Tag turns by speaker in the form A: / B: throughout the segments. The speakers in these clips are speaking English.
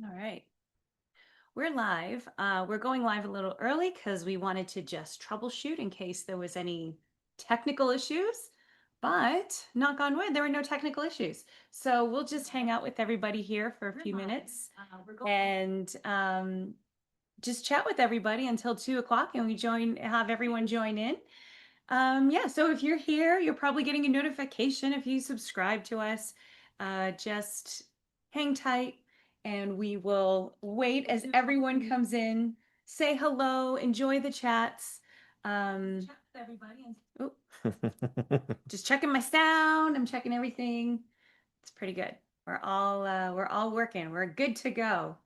A: All right. We're live. We're going live a little early because we wanted to just troubleshoot in case there was any technical issues. But knock on wood, there were no technical issues. So we'll just hang out with everybody here for a few minutes and just chat with everybody until 2 o'clock, and have everyone join in. Yeah, so if you're here, you're probably getting a notification if you subscribe to us. Just hang tight and we will wait as everyone comes in. Say hello, enjoy the chats. Chat with everybody. Just checking my sound. I'm checking everything. It's pretty good. We're all working. We're good to go.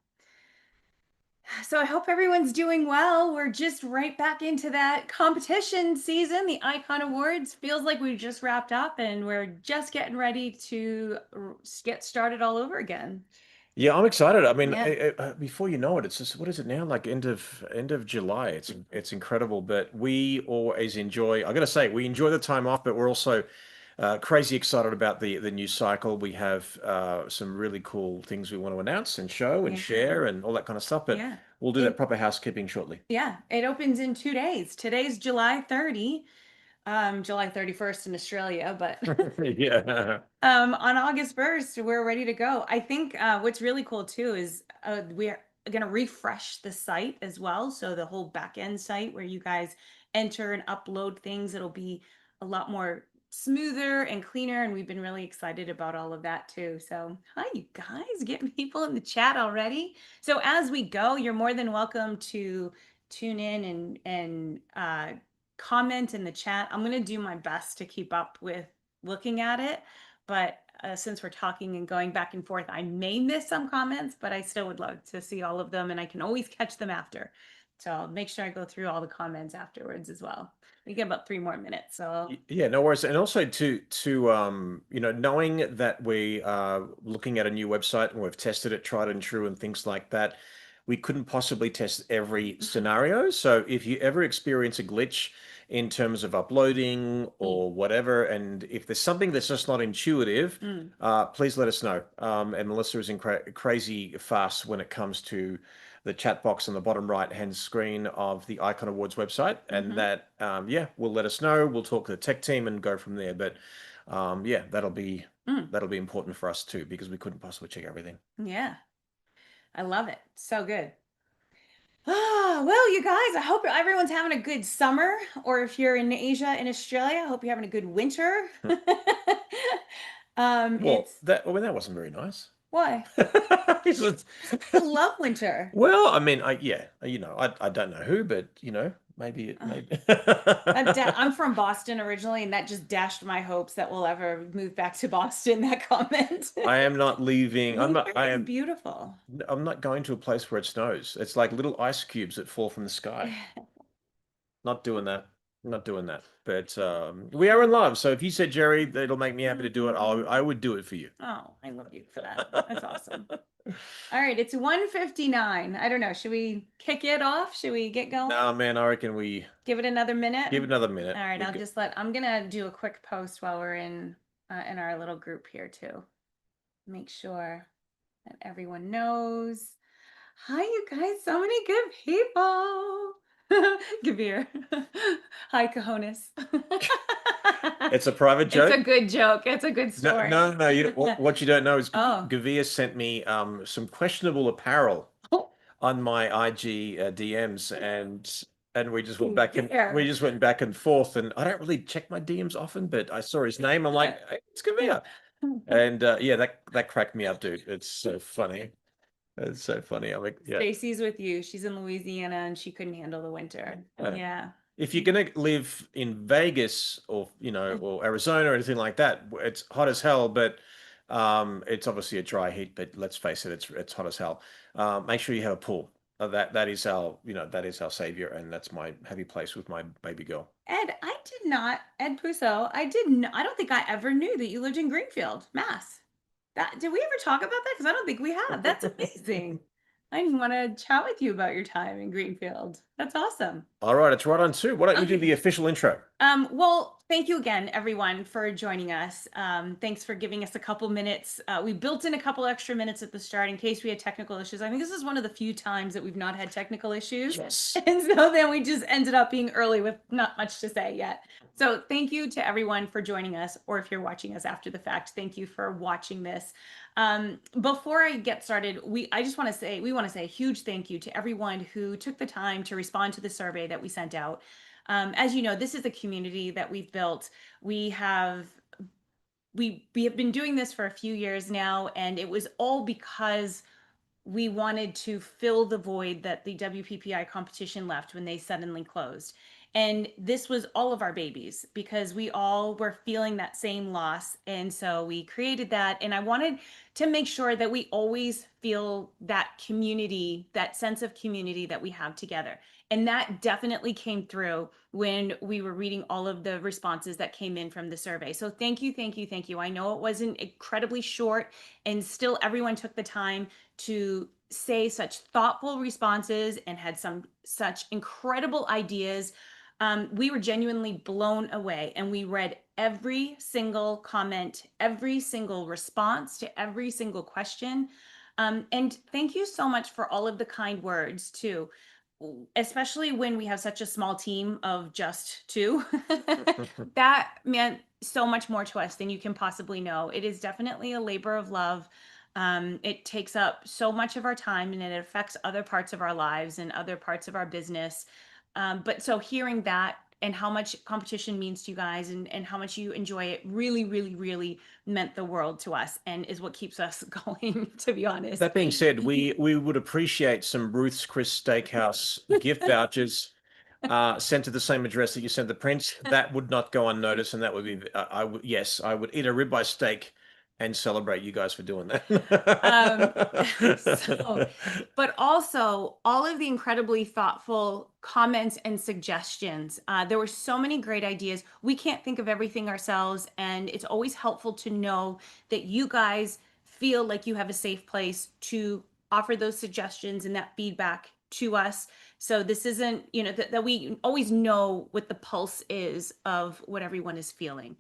A: So I hope everyone's doing well. We're just right back into that competition season. The Icon Awards feels like we just wrapped up and we're just getting ready to get started all over again.
B: Yeah, I'm excited. I mean,
A: Yeah.
B: before you know it, it's just what is it now? Like end of July. It's incredible. But we always enjoy. I got to say, we enjoy the time off, but we're also crazy excited about the new cycle. We have some really cool things we want to announce and show and
A: Yeah.
B: share and all that kind of stuff. But
A: Yeah.
B: we'll do that proper housekeeping shortly.
A: Yeah, it opens in 2 days. Today's July 30, July 31st in Australia, but
B: Yeah.
A: on August 1st, we're ready to go. I think what's really cool too is we're going to refresh the site as well. So the whole back end site where you guys enter and upload things, it'll be a lot more smoother and cleaner. And we've been really excited about all of that too. So hi, you guys, getting people in the chat already. So as we go, you're more than welcome to tune in and comment in the chat. I'm going to do my best to keep up with looking at it, but since we're talking and going back and forth, I may miss some comments, but I still would love to see all of them, and I can always catch them after. So I'll make sure I go through all the comments afterwards as well. We get about 3 more minutes, so
B: Yeah, no worries. And also knowing that we are looking at a new website and we've tested it, tried and true, and things like that, we couldn't possibly test every scenario. So if you ever experience a glitch in terms of uploading or whatever, and if there's something that's just not intuitive, please let us know. And Melissa is in crazy fast when it comes to the chat box on the bottom right hand screen of the Icon Awards website, and that yeah, will let us know. We'll talk to the tech team and go from there. But yeah, that'll be important for us too because we couldn't possibly check everything.
A: yeah, I love it. So good. Ah, well, you guys, I hope everyone's having a good summer, or if you're in Asia and Australia, I hope you're having a good winter.
B: Well,
A: It's
B: that wasn't very nice.
A: why?
B: It's just-
A: I love winter.
B: well, I mean, I don't know who, but maybe it maybe.
A: I'm from Boston originally, and that just dashed my hopes that we'll ever move back to Boston, that comment.
B: I am not leaving. I'm not.
A: Winter is beautiful.
B: I'm not going to a place where it snows. It's like little ice cubes that fall from the sky. Not doing that. Not doing that. But we are in love. So if you said, Jerry, that'll make me happy to do it, I would do it for you.
A: Oh, I love you for that. That's awesome. All right, it's 1:59. I don't know. Should we kick it off? Should we get going?
B: No, man, I reckon we
A: Give it another minute?
B: give it another minute.
A: All right, I'm gonna do a quick post while we're in our little group here too. Make sure that everyone knows. Hi, you guys, so many good people. Gavir. Hi, cojones.
B: It's a private joke.
A: It's a good joke. It's a good
B: No,
A: story.
B: no, no. What you don't know is
A: Oh.
B: Gavir sent me some questionable apparel on my IG DMs, and we just went back and forth. And I don't really check my DMs often, but I saw his name. I'm like, hey, it's Gavir. And yeah, that cracked me up, dude. It's so funny. It's so funny. I'm like, yeah.
A: Stacy's with you. She's in Louisiana and she couldn't handle the winter. Yeah.
B: If you're gonna live in Vegas or or Arizona or anything like that, it's hot as hell, but it's obviously a dry heat. But let's face it, it's hot as hell. Make sure you have a pool. That is our that is our savior, and that's my happy place with my baby girl.
A: Ed Puso, I don't think I ever knew that you lived in Greenfield, Mass. Did we ever talk about that? Because I don't think we have. That's amazing. I want to chat with you about your time in Greenfield. That's awesome.
B: All right, it's right on two. Why don't you do the official intro?
A: Well, thank you again, everyone, for joining us. Thanks for giving us a couple minutes. We built in a couple extra minutes at the start in case we had technical issues. I think this is one of the few times that we've not had technical issues.
B: Yes.
A: And so then we just ended up being early with not much to say yet. So thank you to everyone for joining us, or if you're watching us after the fact, thank you for watching this. Before I get started, I just want to say we want to say a huge thank you to everyone who took the time to respond to the survey that we sent out. As you know, this is a community that we've built. We have we have been doing this for a few years now, and it was all because we wanted to fill the void that the WPPI competition left when they suddenly closed. And this was all of our babies because we all were feeling that same loss. And so we created that. And I wanted to make sure that we always feel that community, that sense of community that we have together. And that definitely came through when we were reading all of the responses that came in from the survey. So thank you, thank you, thank you. I know it wasn't incredibly short, and still everyone took the time to say such thoughtful responses and had some such incredible ideas. We were genuinely blown away, and we read every single comment, every single response to every single question. And thank you so much for all of the kind words too, especially when we have such a small team of just two. That meant so much more to us than you can possibly know. It is definitely a labor of love. It takes up so much of our time, and it affects other parts of our lives and other parts of our business. But so hearing that and how much competition means to you guys, and how much you enjoy it really, really, really meant the world to us, and is what keeps us going, to be honest.
B: That being said, we would appreciate some Ruth's Chris Steakhouse gift vouchers sent to the same address that you sent the prints. That would not go unnoticed, and that would be I would, yes, I would eat a ribeye steak and celebrate you guys for doing
A: Um, so,
B: that.
A: but also all of the incredibly thoughtful comments and suggestions. There were so many great ideas. We can't think of everything ourselves, and it's always helpful to know that you guys feel like you have a safe place to offer those suggestions and that feedback to us. So this isn't, that we always know what the pulse is of what everyone is feeling.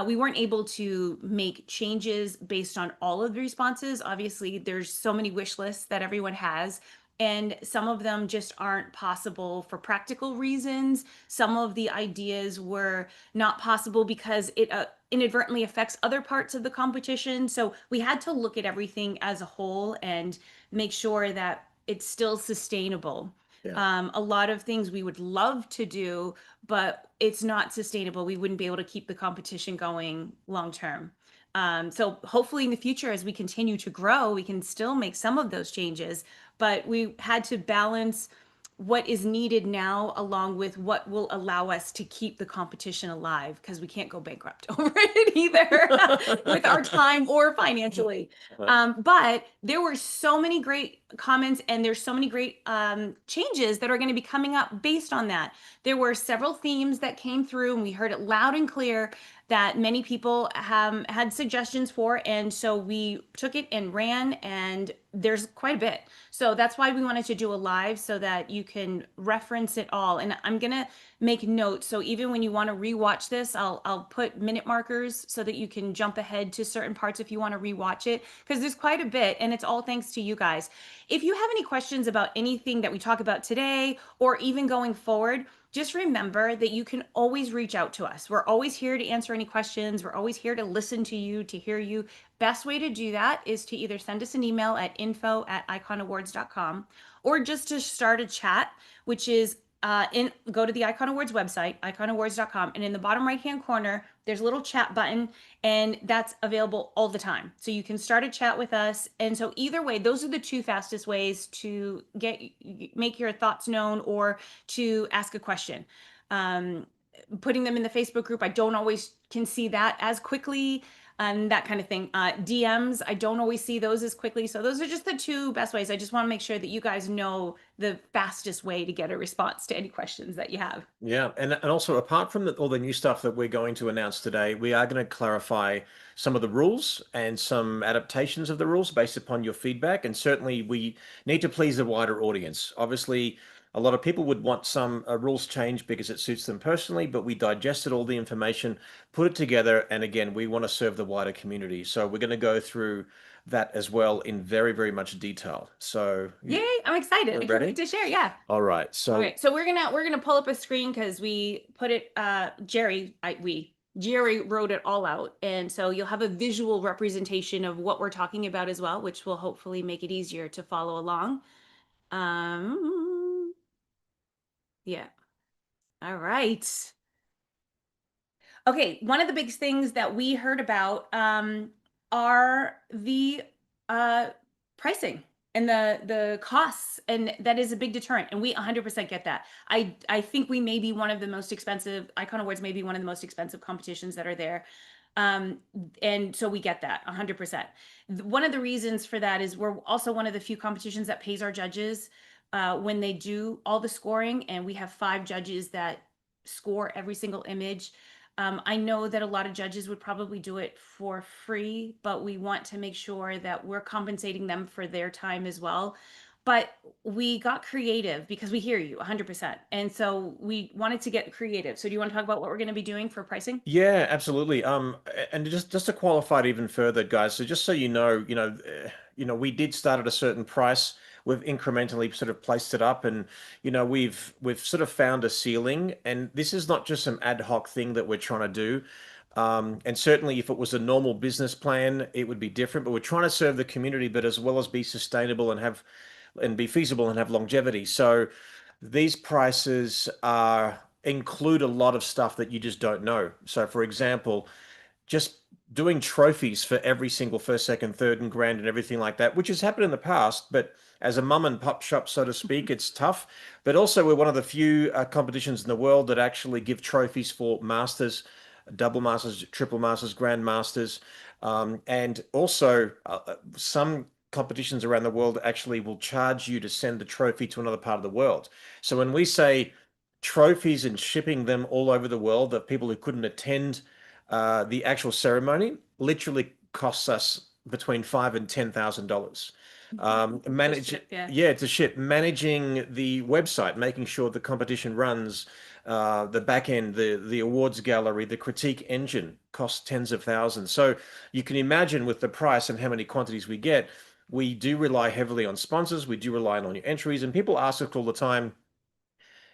A: We weren't able to make changes based on all of the responses. Obviously, there's so many wish lists that everyone has, and some of them just aren't possible for practical reasons. Some of the ideas were not possible because it inadvertently affects other parts of the competition. So we had to look at everything as a whole and make sure that it's still sustainable.
B: Yeah.
A: A lot of things we would love to do, but it's not sustainable. We wouldn't be able to keep the competition going long term. So hopefully in the future, as we continue to grow, we can still make some of those changes, but we had to balance what is needed now along with what will allow us to keep the competition alive, because we can't go bankrupt over it either with our time or financially. But there were so many great comments, and there's so many great changes that are going to be coming up based on that. There were several themes that came through, and we heard it loud and clear that many people had suggestions for. And so we took it and ran, and there's quite a bit. So that's why we wanted to do a live, so that you can reference it all. And I'm going to make notes. So even when you want to rewatch this, I'll put minute markers so that you can jump ahead to certain parts if you want to rewatch it, because there's quite a bit, and it's all thanks to you guys. If you have any questions about anything that we talk about today, or even going forward, just remember that you can always reach out to us. We're always here to answer any questions. We're always here to listen to you, to hear you. Best way to do that is to either send us an email at info@iconawards.com, or just to start a chat, which is go to the Icon Awards website, iconawards.com, and in the bottom right hand corner there's a little chat button, and that's available all the time, so you can start a chat with us. And so either way, those are the two fastest ways to make your thoughts known, or to ask a question. Putting them in the Facebook group, I don't always can see that as quickly, and that kind of thing. DMs, I don't always see those as quickly. So those are just the two best ways. I just want to make sure that you guys know the fastest way to get a response to any questions that you have.
B: Yeah, and also apart from all the new stuff that we're going to announce today, we are going to clarify some of the rules and some adaptations of the rules based upon your feedback. And certainly we need to please a wider audience. Obviously, A lot of people would want some rules changed because it suits them personally, but we digested all the information, put it together, and again, we want to serve the wider community. So we're going to go through that as well in very, very much detail. So
A: Yay, I'm excited.
B: we're
A: I can't wait
B: ready?
A: to share. Yeah.
B: All right. So
A: Okay, so we're gonna pull up a screen because we put it Jerry wrote it all out, and so you'll have a visual representation of what we're talking about as well, which will hopefully make it easier to follow along. Um, yeah. All right. Okay, one of the big things that we heard about are the uh, pricing and the costs, and that is a big deterrent. And we 100% get that. I think we may be one of the most expensive. Icon Awards may be one of the most expensive competitions that are there, um, and so we get that 100%. One of the reasons for that is we're also one of the few competitions that pays our judges when they do all the scoring, and we have 5 judges that score every single image. I know that a lot of judges would probably do it for free, but we want to make sure that we're compensating them for their time as well. But we got creative because we hear you 100%. And so we wanted to get creative. So do you want to talk about what we're going to be doing for pricing?
B: yeah, absolutely. And just to qualify it even further, guys. So just so we did start at a certain price. We've incrementally sort of placed it up, and we've sort of found a ceiling. And this is not just some ad hoc thing that we're trying to do. And certainly, if it was a normal business plan, it would be different. But we're trying to serve the community, but as well as be sustainable and be feasible and have longevity. So these prices are include a lot of stuff that you just don't know. So, for example, just doing trophies for every single first, second, third, and grand and everything like that, which has happened in the past, but as a mum and pop shop, so to speak, it's tough. But also, we're one of the few competitions in the world that actually give trophies for masters, double masters, triple masters, grand masters, and also some competitions around the world actually will charge you to send the trophy to another part of the world. So when we say trophies and shipping them all over the world, that people who couldn't attend the actual ceremony literally costs us between $5,000 and $10,000.
A: The
B: Manage,
A: ship, yeah.
B: yeah, it's a ship. Managing the website, making sure the competition runs, the back end, the awards gallery, the critique engine costs tens of thousands. So you can imagine with the price and how many quantities we get, we do rely heavily on sponsors. We do rely on your entries, and people ask us all the time,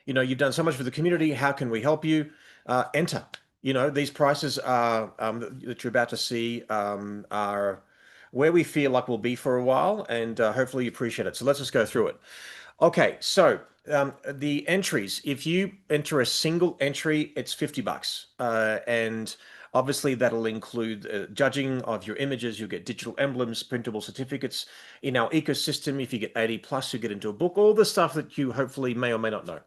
B: you've done so much for the community. How can we help you? Enter. These prices are that you're about to see are where we feel like we'll be for a while, and hopefully you appreciate it. So let's just go through it. Okay, so the entries. If you enter a single entry, it's $50, and obviously that'll include judging of your images. You'll get digital emblems, printable certificates. In our ecosystem, if you get 80 plus, you get into a book. All the stuff that you hopefully may or may not know.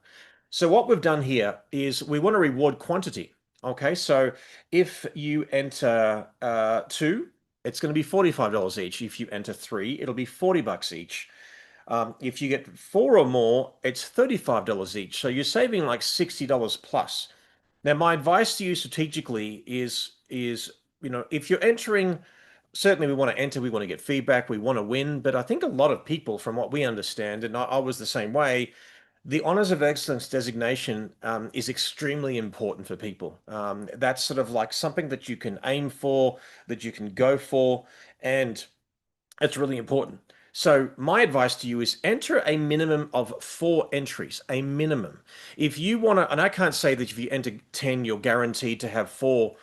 B: So what we've done here is we want to reward quantity. Okay, so if you enter two, it's going to be $45 each. If you enter three, it'll be $40 each. If you get four or more, it's $35 each. So you're saving like $60 plus. Now, my advice to you strategically is if you're entering, certainly we want to enter, we want to get feedback, we want to win. But I think a lot of people, from what we understand, and I was the same way, the Honors of Excellence designation is extremely important for people. That's sort of like something that you can aim for, that you can go for, and it's really important. So my advice to you is enter a minimum of 4 entries, a minimum. If you want to, and I can't say that if you enter 10, you're guaranteed to have four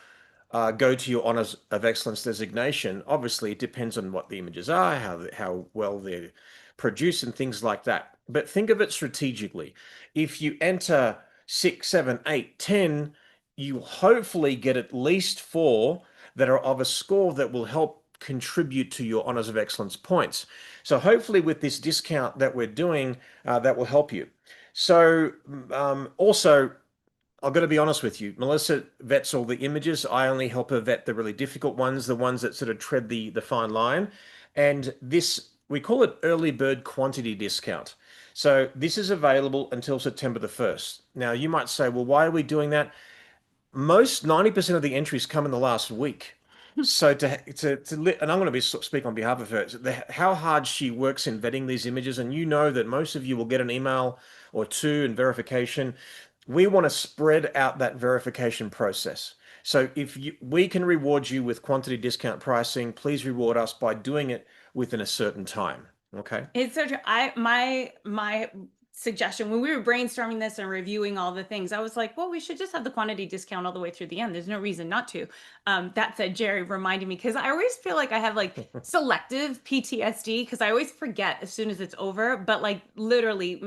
B: go to your Honors of Excellence designation. Obviously, it depends on what the images are, how well they're produced, and things like that. But think of it strategically. If you enter 6, 7, 8, 10, you hopefully get at least four that are of a score that will help contribute to your Honors of Excellence points. So hopefully with this discount that we're doing, that will help you. So also, I've got to be honest with you. Melissa vets all the images. I only help her vet the really difficult ones, the ones that sort of tread the fine line. And this, we call it early bird quantity discount. So this is available until September the 1st. Now you might say, well, why are we doing that? Most 90% of the entries come in the last week. So and I'm going to speak on behalf of her. How hard she works in vetting these images, and you know that most of you will get an email or two in verification. We want to spread out that verification process. So we can reward you with quantity discount pricing, please reward us by doing it within a certain time. Okay.
A: It's so true. My suggestion when we were brainstorming this and reviewing all the things, I was like, well, we should just have the quantity discount all the way through the end. There's no reason not to. That said, Jerry reminded me because I always feel like I have like selective PTSD because I always forget as soon as it's over. But like literally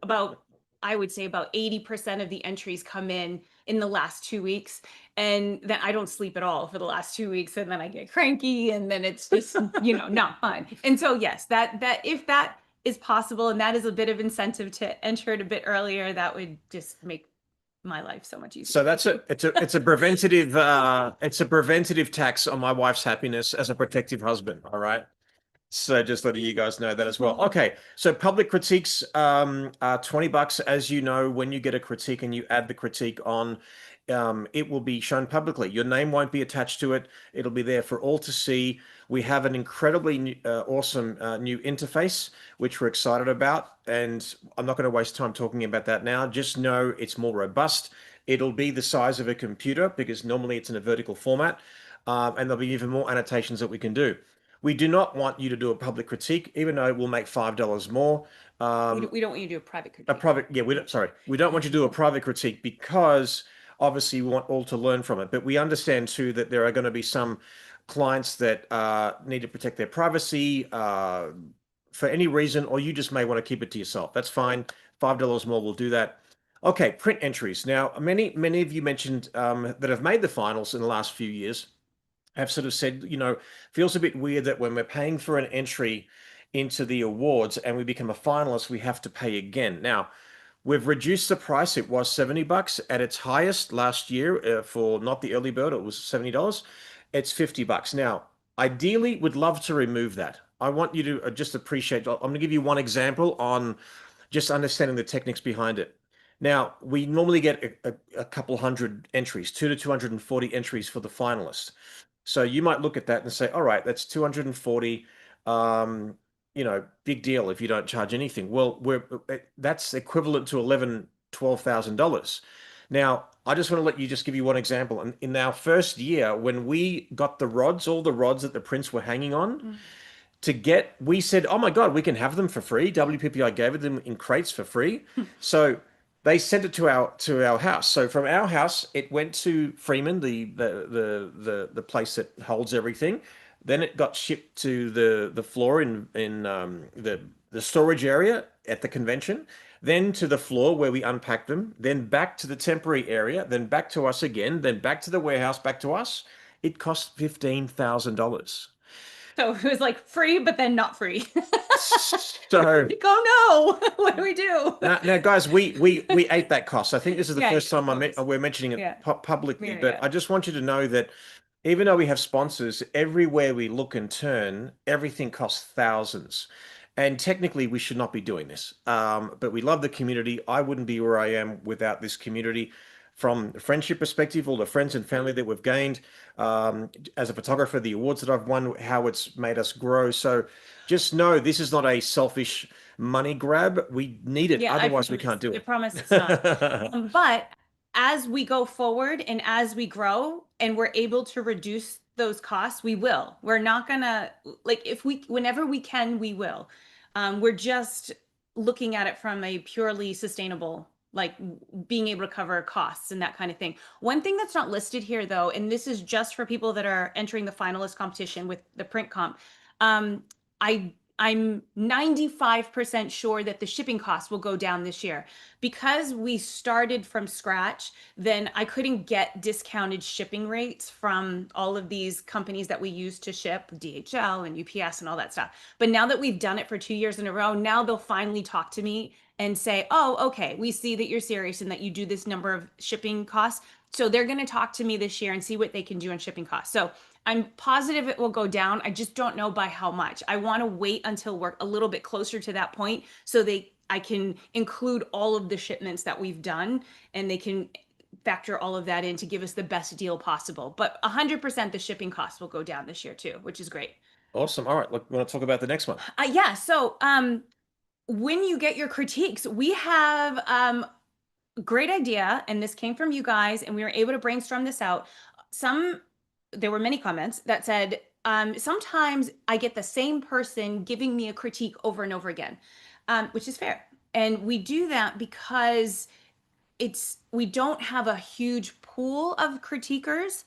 A: about I would say about 80% of the entries come in the last 2 weeks. And then I don't sleep at all for the last 2 weeks. And then I get cranky and then it's just, not fun. And so yes, that if that is possible and that is a bit of incentive to enter it a bit earlier, that would just make my life so much easier.
B: So it's a preventative tax on my wife's happiness as a protective husband. All right. So just letting you guys know that as well. Okay, so public critiques are $20. As you know, when you get a critique and you add the critique on, it will be shown publicly. Your name won't be attached to it. It'll be there for all to see. We have an incredibly awesome new interface, which we're excited about. And I'm not going to waste time talking about that now. Just know it's more robust. It'll be the size of a computer because normally it's in a vertical format. And there'll be even more annotations that we can do. We do not want you to do a public critique, even though it will make $5 more.
A: We don't want you to do a private
B: A
A: critique.
B: private, yeah, we don't want you to do a private critique because obviously we want all to learn from it. But we understand too that there are going to be some clients that need to protect their privacy for any reason, or you just may want to keep it to yourself. That's fine. $5 more will do that. Okay, print entries. Now, many of you mentioned that have made the finals in the last few years have sort of said, feels a bit weird that when we're paying for an entry into the awards and we become a finalist, we have to pay again. Now, we've reduced the price. It was $70 at its highest last year for not the early bird. It was $70. It's $50 now. Ideally, would love to remove that. I want you to just appreciate. I'm going to give you one example on just understanding the techniques behind it. Now, we normally get a couple hundred entries, 240 entries for the finalists. So you might look at that and say, all right, that's 240. Big deal if you don't charge anything. Well, that's equivalent to $12,000. Now, I just want to let you just give you one example. In our first year, when we got the rods, all the rods that the prints were hanging on, we said, oh my God, we can have them for free. WPPI gave it them in crates for free. So they sent it to our house. So from our house, it went to Freeman, the place that holds everything. Then it got shipped to the floor in the storage area at the convention. Then to the floor where we unpacked them. Then back to the temporary area. Then back to us again. Then back to the warehouse. Back to us. It cost $15,000.
A: So it was like free, but then not free.
B: So
A: like, oh no, what do we do?
B: now, guys, we ate that cost. I think this is the first time we're mentioning it publicly, but I just want you to know that even though we have sponsors, everywhere we look and turn, everything costs thousands. And technically, we should not be doing this. But we love the community. I wouldn't be where I am without this community. From a friendship perspective, all the friends and family that we've gained, as a photographer, the awards that I've won, how it's made us grow. So just know this is not a selfish money grab. We need it. Otherwise, we can't do it.
A: I promise it's not. But as we go forward and as we grow and we're able to reduce those costs, we will. We're not gonna whenever we can, we will. We're just looking at it from a purely sustainable, like being able to cover costs and that kind of thing. One thing that's not listed here though, and this is just for people that are entering the finalist competition with the print comp. I'm 95% sure that the shipping costs will go down this year. Because we started from scratch, then I couldn't get discounted shipping rates from all of these companies that we use to ship, DHL and UPS and all that stuff. But now that we've done it for 2 years in a row, now they'll finally talk to me and say, oh, okay, we see that you're serious and that you do this number of shipping costs. So they're going to talk to me this year and see what they can do on shipping costs. So I'm positive it will go down. I just don't know by how much. I want to wait until we're a little bit closer to that point so I can include all of the shipments that we've done and they can factor all of that in to give us the best deal possible. But 100% the shipping costs will go down this year too, which is great.
B: Awesome. All right. Look, want to talk about the next one?
A: Yeah. So when you get your critiques, we have great idea, and this came from you guys, and we were able to brainstorm this out. Some, there were many comments that said, sometimes I get the same person giving me a critique over and over again, which is fair. And we do that because we don't have a huge pool of critiquers,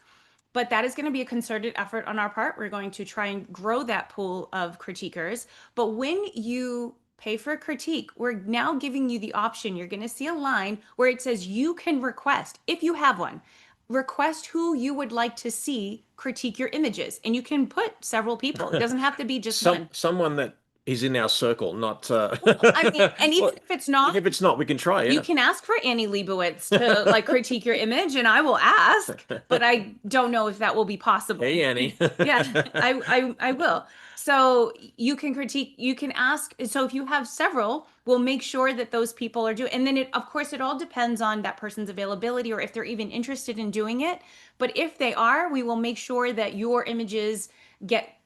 A: but that is going to be a concerted effort on our part. We're going to try and grow that pool of critiquers. But when you pay for a critique, we're now giving you the option. You're going to see a line where it says you can request, if you have one, request who you would like to see critique your images. And you can put several people. It doesn't have to be just one.
B: Someone that is in our circle, not
A: Well, I mean, and even
B: well,
A: if it's not,
B: if it's not, we can try,
A: you
B: yeah.
A: can ask for Annie Leibovitz to like critique your image, and I will ask, but I don't know if that will be possible.
B: Hey, Annie.
A: Yeah, I will. So you can critique, you can ask. So if you have several, we'll make sure that those people are doing. And then of course, it all depends on that person's availability or if they're even interested in doing it. But if they are, we will make sure that your images get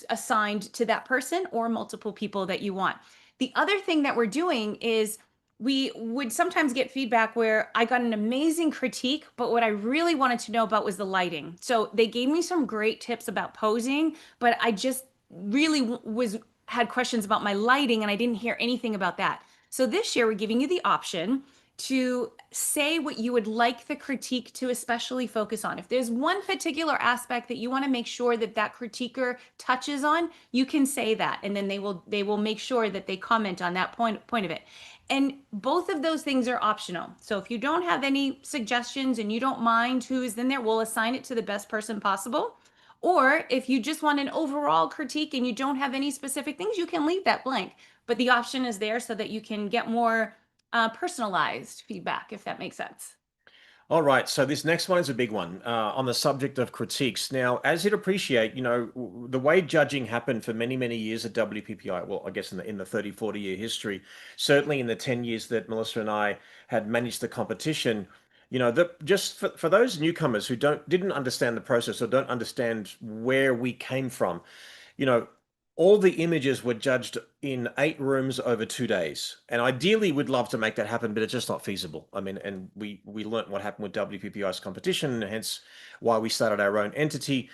A: assigned to that person or multiple people that you want. The other thing that we're doing is we would sometimes get feedback where I got an amazing critique, but what I really wanted to know about was the lighting. So they gave me some great tips about posing, but I just really was had questions about my lighting and I didn't hear anything about that. So this year we're giving you the option to say what you would like the critique to especially focus on. If there's one particular aspect that you want to make sure that that critiquer touches on, you can say that, and then they will make sure that they comment on that point of it. And both of those things are optional. So if you don't have any suggestions and you don't mind who is in there, we'll assign it to the best person possible. Or if you just want an overall critique and you don't have any specific things, you can leave that blank. But the option is there so that you can get more personalized feedback, if that makes sense.
B: All right, so this next one is a big one on the subject of critiques. Now, as you'd appreciate, the way judging happened for many, many years at WPPI, well, I guess in the 30, 40-year history, certainly in the 10 years that Melissa and I had managed the competition, just for those newcomers who didn't understand the process or don't understand where we came from, you know, all the images were judged in 8 rooms over 2 days. And ideally, we'd love to make that happen, but it's just not feasible. I mean, and we learnt what happened with WPPI's competition, and hence why we started our own entity.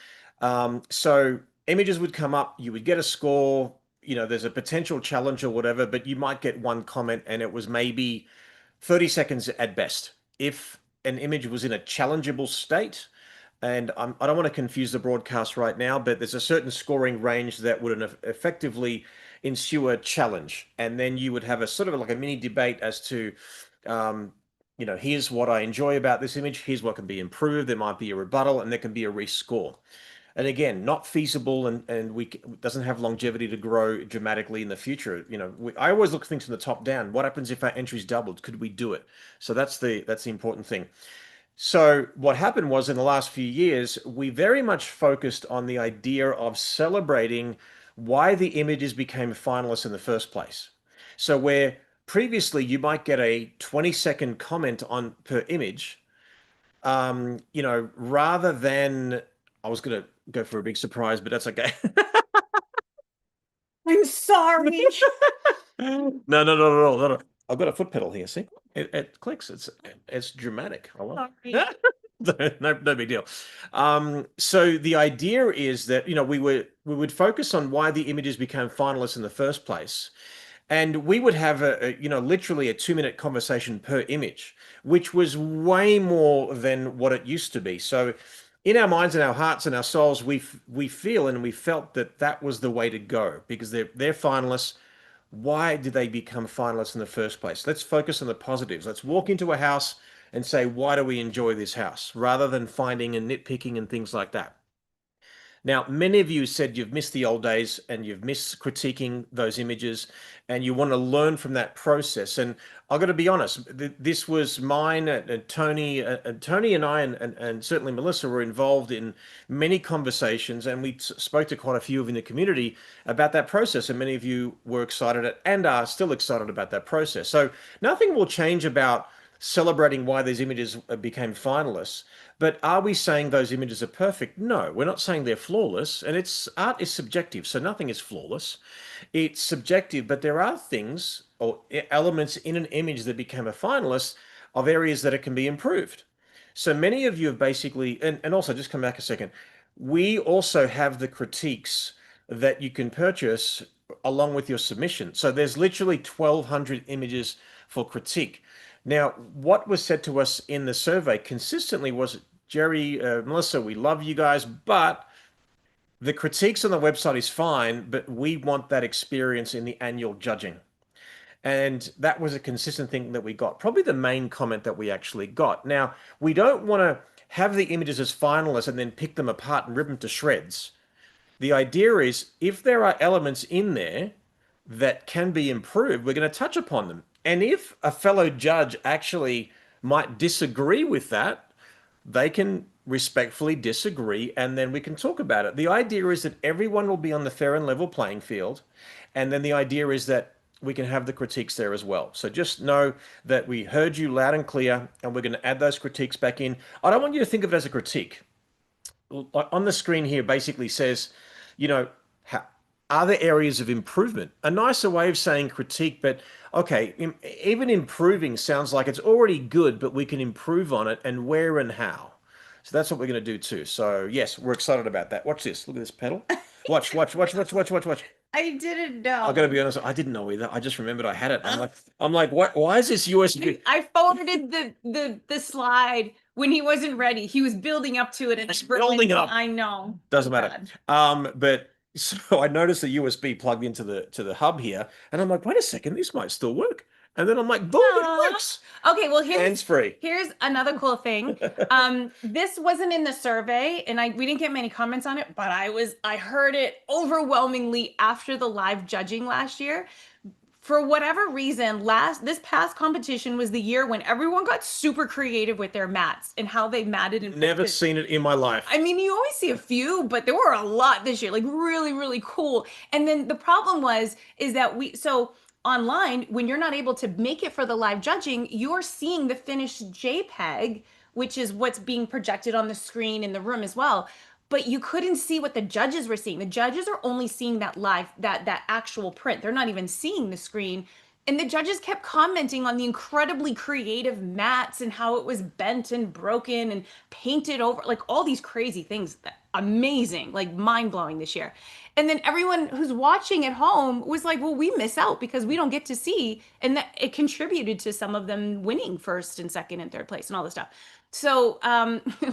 B: So images would come up, you would get a score, there's a potential challenge or whatever, but you might get one comment and it was maybe 30 seconds at best. If an image was in a challengeable state, and I don't want to confuse the broadcast right now, but there's a certain scoring range that would effectively ensue a challenge. And then you would have a sort of like a mini debate as to, here's what I enjoy about this image, here's what can be improved, there might be a rebuttal, and there can be a rescore. And again, not feasible, and doesn't have longevity to grow dramatically in the future. I always look at things from the top down. What happens if our entries doubled? Could we do it? So that's the important thing. So what happened was in the last few years, we very much focused on the idea of celebrating why the images became finalists in the first place. So where previously you might get a 20-second comment on per image, rather than I was going to go for a big surprise, but that's okay.
A: I'm sorry.
B: No, no, no, no, no, no. I've got a foot pedal here. See, it clicks. It's dramatic. I love it. No big deal. So the idea is that we would focus on why the images became finalists in the first place, and we would have literally a 2-minute conversation per image, which was way more than what it used to be. So in our minds and our hearts and our souls, we feel and we felt that that was the way to go because they're finalists. Why did they become finalists in the first place? Let's focus on the positives. Let's walk into a house and say, why do we enjoy this house? Rather than finding and nitpicking and things like that. Now, many of you said you've missed the old days and you've missed critiquing those images and you want to learn from that process. And I've got to be honest, this was mine and Tony and I and certainly Melissa were involved in many conversations, and we spoke to quite a few in the community about that process. And many of you were excited and are still excited about that process. So nothing will change about celebrating why these images became finalists. But are we saying those images are perfect? No, we're not saying they're flawless. And it's art is subjective, so nothing is flawless. It's subjective, but there are things or elements in an image that became a finalist of areas that it can be improved. So many of you have basically, and also just come back a second, we also have the critiques that you can purchase along with your submission. So there's literally 1,200 images for critique. Now, what was said to us in the survey consistently was, Jerry, Melissa, we love you guys, but the critiques on the website is fine, but we want that experience in the annual judging. And that was a consistent thing that we got. Probably the main comment that we actually got. Now, we don't want to have the images as finalists and then pick them apart and rip them to shreds. The idea is if there are elements in there that can be improved, we're going to touch upon them. And if a fellow judge actually might disagree with that, they can respectfully disagree and then we can talk about it. The idea is that everyone will be on the fair and level playing field. And then the idea is that we can have the critiques there as well. So just know that we heard you loud and clear and we're going to add those critiques back in. I don't want you to think of it as a critique. On the screen here basically says, you know, are there areas of improvement? A nicer way of saying critique, but okay, even improving sounds like it's already good, but we can improve on it and where and how. So that's what we're going to do too. So yes, we're excited about that. Watch this. Look at this pedal. Watch, watch, watch, watch, watch, watch, watch.
A: I didn't
B: I got to be
A: know.
B: honest, I didn't know either. I just remembered I had it. I'm like, what? Why is this USB?
A: I forwarded the slide when he wasn't ready. He was building up to it and
B: It's building up.
A: I know.
B: Doesn't
A: Oh,
B: matter.
A: God.
B: But so I noticed the USB plugged into the hub here, and I'm like, wait a second, this might still work. And then I'm like, boom, it works.
A: Okay, well
B: Hands free.
A: here's another cool thing. This wasn't in the survey, and we didn't get many comments on it, but I heard it overwhelmingly after the live judging last year. For whatever reason, this past competition was the year when everyone got super creative with their mats and how they matted and
B: Never seen it in my life.
A: I mean, you always see a few, but there were a lot this year, like really, really cool. And then the problem is that so online, when you're not able to make it for the live judging, you're seeing the finished JPEG, which is what's being projected on the screen in the room as well. But you couldn't see what the judges were seeing. The judges are only seeing that that actual print. They're not even seeing the screen. And the judges kept commenting on the incredibly creative mats and how it was bent and broken and painted over, like all these crazy things. Amazing, like mind blowing this year. And then everyone who's watching at home was like, well, we miss out because we don't get to see. And that it contributed to some of them winning first and second and third place and all this stuff. So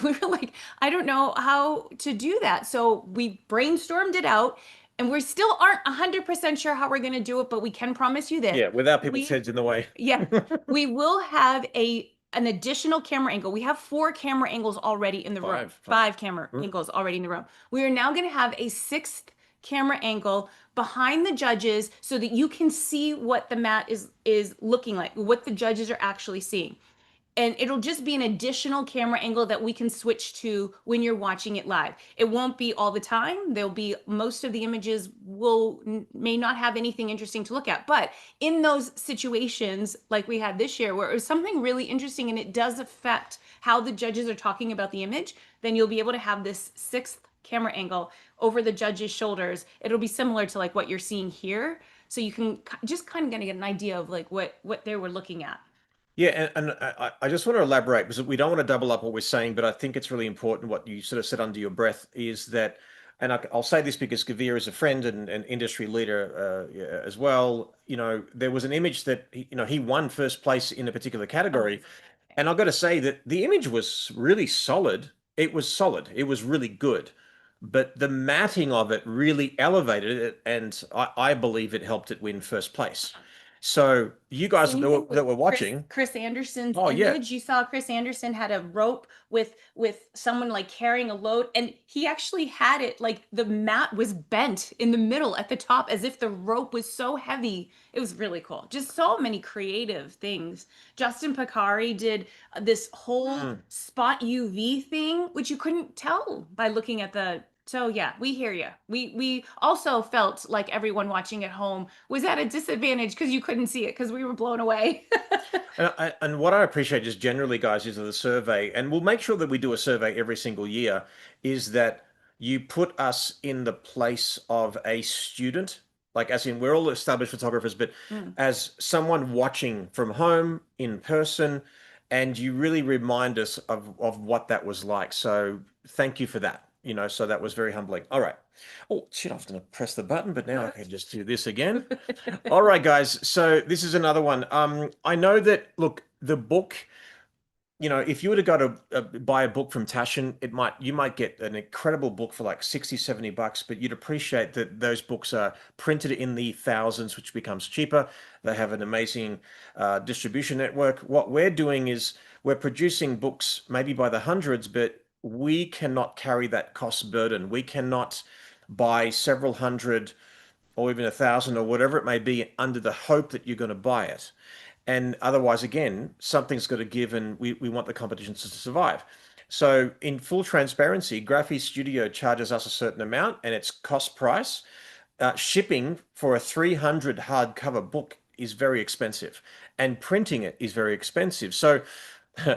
A: we were like, I don't know how to do that. So we brainstormed it out and we still aren't 100% sure how we're going to do it, but we can promise you this.
B: Yeah, without people's heads in the way.
A: Yeah, we will have an additional camera angle. We have 4 camera angles already in the room. 5 camera angles already in the room. We are now going to have a 6th camera angle behind the judges so that you can see what the mat is looking like, what the judges are actually seeing. And it'll just be an additional camera angle that we can switch to when you're watching it live. It won't be all the time. There'll be most of the images may not have anything interesting to look at. But in those situations like we had this year where it was something really interesting and it does affect how the judges are talking about the image, then you'll be able to have this 6th camera angle over the judge's shoulders. It'll be similar to like what you're seeing here. So you can just kind of get an idea of like what they were looking at.
B: Yeah, and I just want to elaborate because we don't want to double up what we're saying, but I think it's really important what you sort of said under your breath is that, and I'll say this because Kavir is a friend and an industry leader as well. You know, there was an image that, he won first place in a particular category. And I've got to say that the image was really solid. It was solid. It was really good. But the matting of it really elevated it. And I believe it helped it win first place. So you guys that were watching,
A: Chris Anderson's
B: oh yeah,
A: image, you saw Chris Anderson had a rope with someone like carrying a load, and he actually had it like the mat was bent in the middle at the top as if the rope was so heavy. It was really cool. Just so many creative things. Justin Picari did this whole spot UV thing, which you couldn't tell by looking at the So yeah, we hear you. We also felt like everyone watching at home was at a disadvantage because you couldn't see it because we were blown away.
B: And what I appreciate just generally, guys, is the survey, and we'll make sure that we do a survey every single year, is that you put us in the place of a student, like as in we're all established photographers, but
A: Mm.
B: as someone watching from home in person, and you really remind us of what that was like. So thank you for that. So that was very humbling. All right. Oh, shit, I was going to press the button, but now I can just do this again. All right, guys. So this is another one. I know that, look, the book, if you were to go to buy a book from Taschen, you might get an incredible book for like 60, $70, but you'd appreciate that those books are printed in the thousands, which becomes cheaper. They have an amazing distribution network. What we're doing is we're producing books maybe by the hundreds, but we cannot carry that cost burden. We cannot buy several hundred or even 1,000 or whatever it may be under the hope that you're going to buy it. And otherwise, again, something's got to give, and we want the competitions to survive. So, in full transparency, Graphy Studio charges us a certain amount, and it's cost price. Shipping for a 300 hardcover book is very expensive, and printing it is very expensive. So,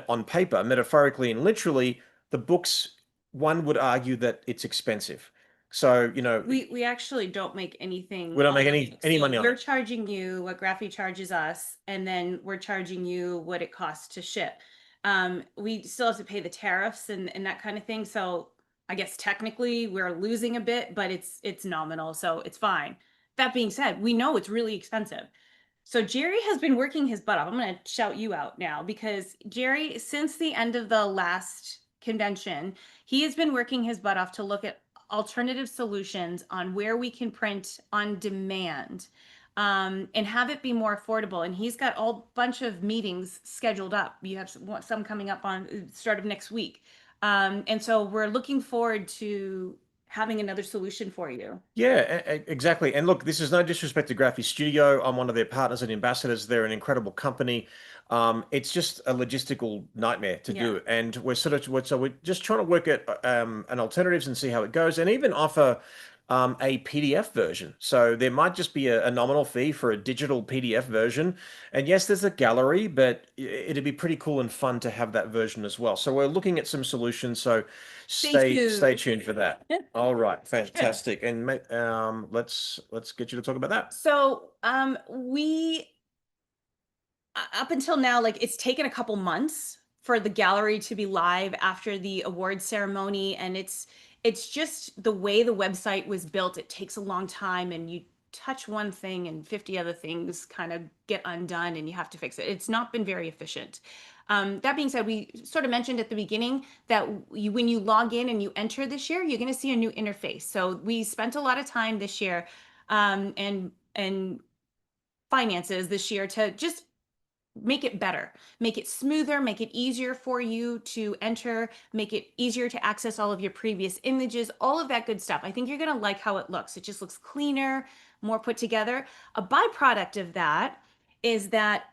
B: on paper, metaphorically and literally, the books, one would argue that it's expensive. So,
A: We actually don't make anything
B: we don't
A: on
B: make
A: the
B: any
A: book.
B: any
A: So
B: money on
A: we're
B: it.
A: charging you what Graphy charges us, and then we're charging you what it costs to ship. We still have to pay the tariffs and that kind of thing. So I guess technically we're losing a bit, but it's nominal, so it's fine. That being said, we know it's really expensive. So Jerry has been working his butt off. I'm going to shout you out now because Jerry, since the end of the last convention, he has been working his butt off to look at alternative solutions on where we can print on demand, and have it be more affordable. And he's got a bunch of meetings scheduled up. You have some coming up on start of next week. And so we're looking forward to having another solution for you.
B: Yeah, exactly. And look, this is no disrespect to Graphy Studio. I'm one of their partners and ambassadors. They're an incredible company. It's just a logistical nightmare to
A: Yeah.
B: do, and we're just trying to work at an alternatives and see how it goes, and even offer a PDF version. So there might just be a nominal fee for a digital PDF version. And yes, there's a gallery, but it'd be pretty cool and fun to have that version as well. So we're looking at some solutions. So
A: Stay
B: stay
A: tuned.
B: tuned for that. All right, fantastic. And let's get you to talk about that.
A: So, we up until now, like it's taken a couple months for the gallery to be live after the award ceremony, and it's just the way the website was built. It takes a long time, and you touch one thing and 50 other things kind of get undone and you have to fix it. It's not been very efficient. That being said, we sort of mentioned at the beginning that when you log in and you enter this year, you're going to see a new interface. So we spent a lot of time this year, and finances this year to just make it better, make it smoother, make it easier for you to enter, make it easier to access all of your previous images, all of that good stuff. I think you're going to like how it looks. It just looks cleaner, more put together. A byproduct of that is that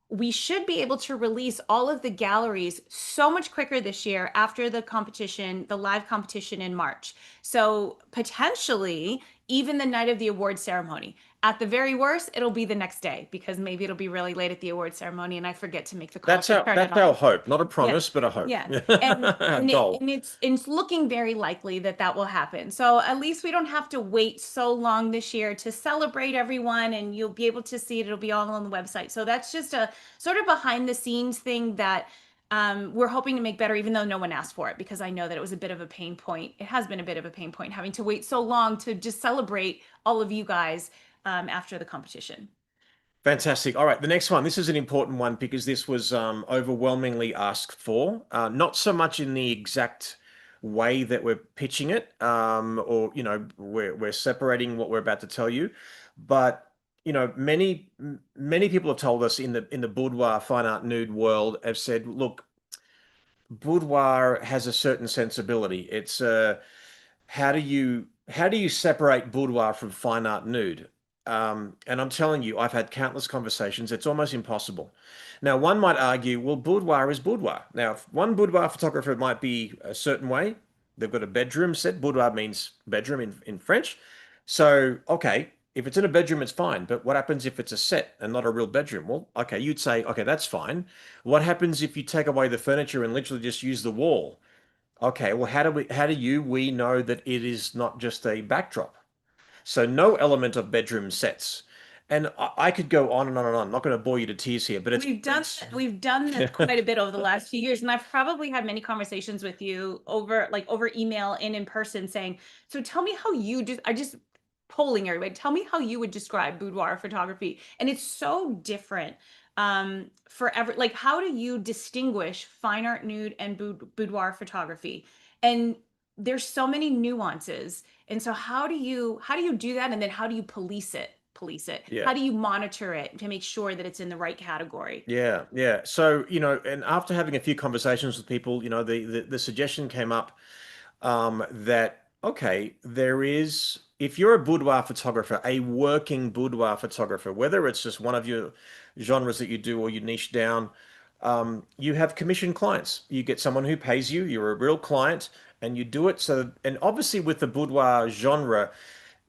A: we should be able to release all of the galleries so much quicker this year after the competition, the live competition in March. So potentially even the night of the award ceremony. At the very worst, it'll be the next day because maybe it'll be really late at the award ceremony and I forget to make the call
B: That's
A: to
B: our
A: turn it
B: that's our
A: on.
B: hope, not a
A: Yeah.
B: promise, but a hope.
A: Yeah. And
B: Goal.
A: it's looking very likely that that will happen. So at least we don't have to wait so long this year to celebrate everyone, and you'll be able to see it. It'll be all on the website. So that's just a sort of behind the scenes thing that we're hoping to make better, even though no one asked for it, because I know that it was a bit of a pain point. It has been a bit of a pain point having to wait so long to just celebrate all of you guys after the competition.
B: Fantastic. All right, the next one. This is an important one because this was overwhelmingly asked for. Not so much in the exact way that we're pitching it, or we're separating what we're about to tell you, but many people have told us in the boudoir fine art nude world have said, look, boudoir has a certain sensibility. It's how do you separate boudoir from fine art nude? And I'm telling you, I've had countless conversations. It's almost impossible. Now, one might argue, well, boudoir is boudoir. Now, one boudoir photographer might be a certain way. They've got a bedroom set. Boudoir means bedroom in French. So, okay, if it's in a bedroom, it's fine. But what happens if it's a set and not a real bedroom? Well, okay, you'd say, okay, that's fine. What happens if you take away the furniture and literally just use the wall? Okay, well, we know that it is not just a backdrop? So no element of bedroom sets. And I could go on and on and on. I'm not going to bore you to tears here, but
A: We've done this quite a bit over the last few years, and I've probably had many conversations with you over email and in person saying, so tell me how you just I just polling everybody, tell me how you would describe boudoir photography. And it's so different for every like how do you distinguish fine art nude and boudoir photography? And there's so many nuances. And so how do you do that? And then how do you police it?
B: yeah.
A: How do you monitor it to make sure that it's in the right category?
B: Yeah, yeah. So, and after having a few conversations with people, the suggestion came up that, okay, if you're a boudoir photographer, a working boudoir photographer, whether it's just one of your genres that you do or you niche down, you have commission clients. You get someone who pays you, you're a real client, and you do it. So, and obviously with the boudoir genre,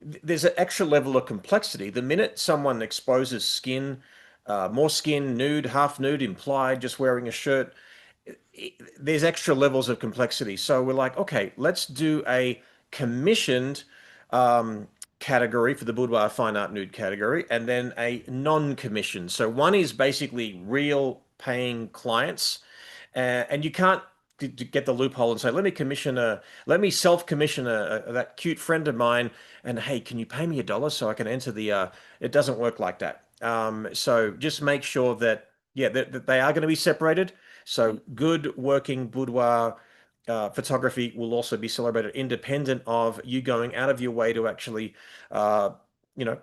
B: there's an extra level of complexity. The minute someone exposes skin, more skin, nude, half nude, implied, just wearing a shirt, there's extra levels of complexity. So we're like, okay, let's do a commissioned category for the boudoir fine art nude category, and then a non-commissioned. So one is basically real paying clients, and you can't get the loophole and say, let me self-commission that cute friend of mine, and hey, can you pay me $1 so I can enter the? It doesn't work like that. So just make sure that yeah, that they are going to be separated. So good working boudoir photography will also be celebrated independent of you going out of your way to actually, uh,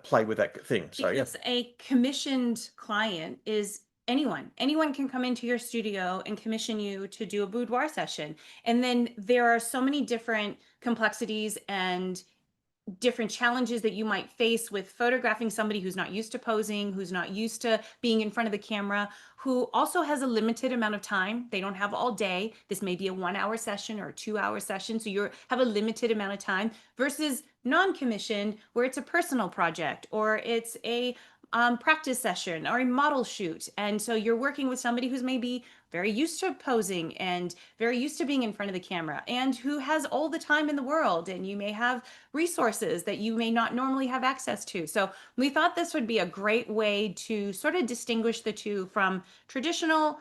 B: play with that thing. So yeah.
A: Because a commissioned client is anyone. Anyone can come into your studio and commission you to do a boudoir session. And then there are so many different complexities and different challenges that you might face with photographing somebody who's not used to posing, who's not used to being in front of the camera, who also has a limited amount of time. They don't have all day. This may be a 1 hour session or a 2 hour session. So you have a limited amount of time versus non-commissioned, where it's a personal project or it's a practice session or a model shoot. And so you're working with somebody who's maybe very used to posing and very used to being in front of the camera and who has all the time in the world. And you may have resources that you may not normally have access to. So we thought this would be a great way to sort of distinguish the two from traditional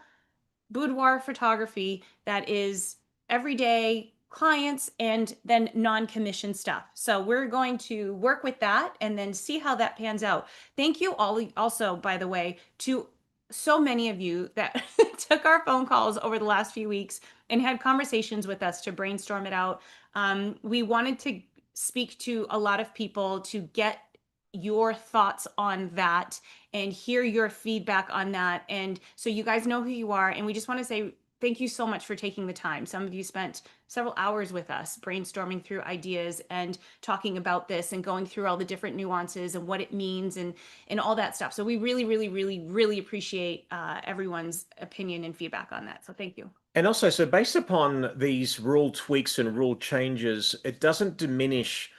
A: boudoir photography that is everyday clients and then non-commissioned stuff. So we're going to work with that and then see how that pans out. Thank you all also, by the way, to so many of you that took our phone calls over the last few weeks and had conversations with us to brainstorm it out. We wanted to speak to a lot of people to get your thoughts on that and hear your feedback on that. And so you guys know who you are. And we just want to say thank you so much for taking the time. Some of you spent several hours with us brainstorming through ideas and talking about this and going through all the different nuances and what it means and all that stuff. So we really, really, really, really appreciate everyone's opinion and feedback on that. So thank you.
B: And also, so based upon these rule tweaks and rule changes, it doesn't diminish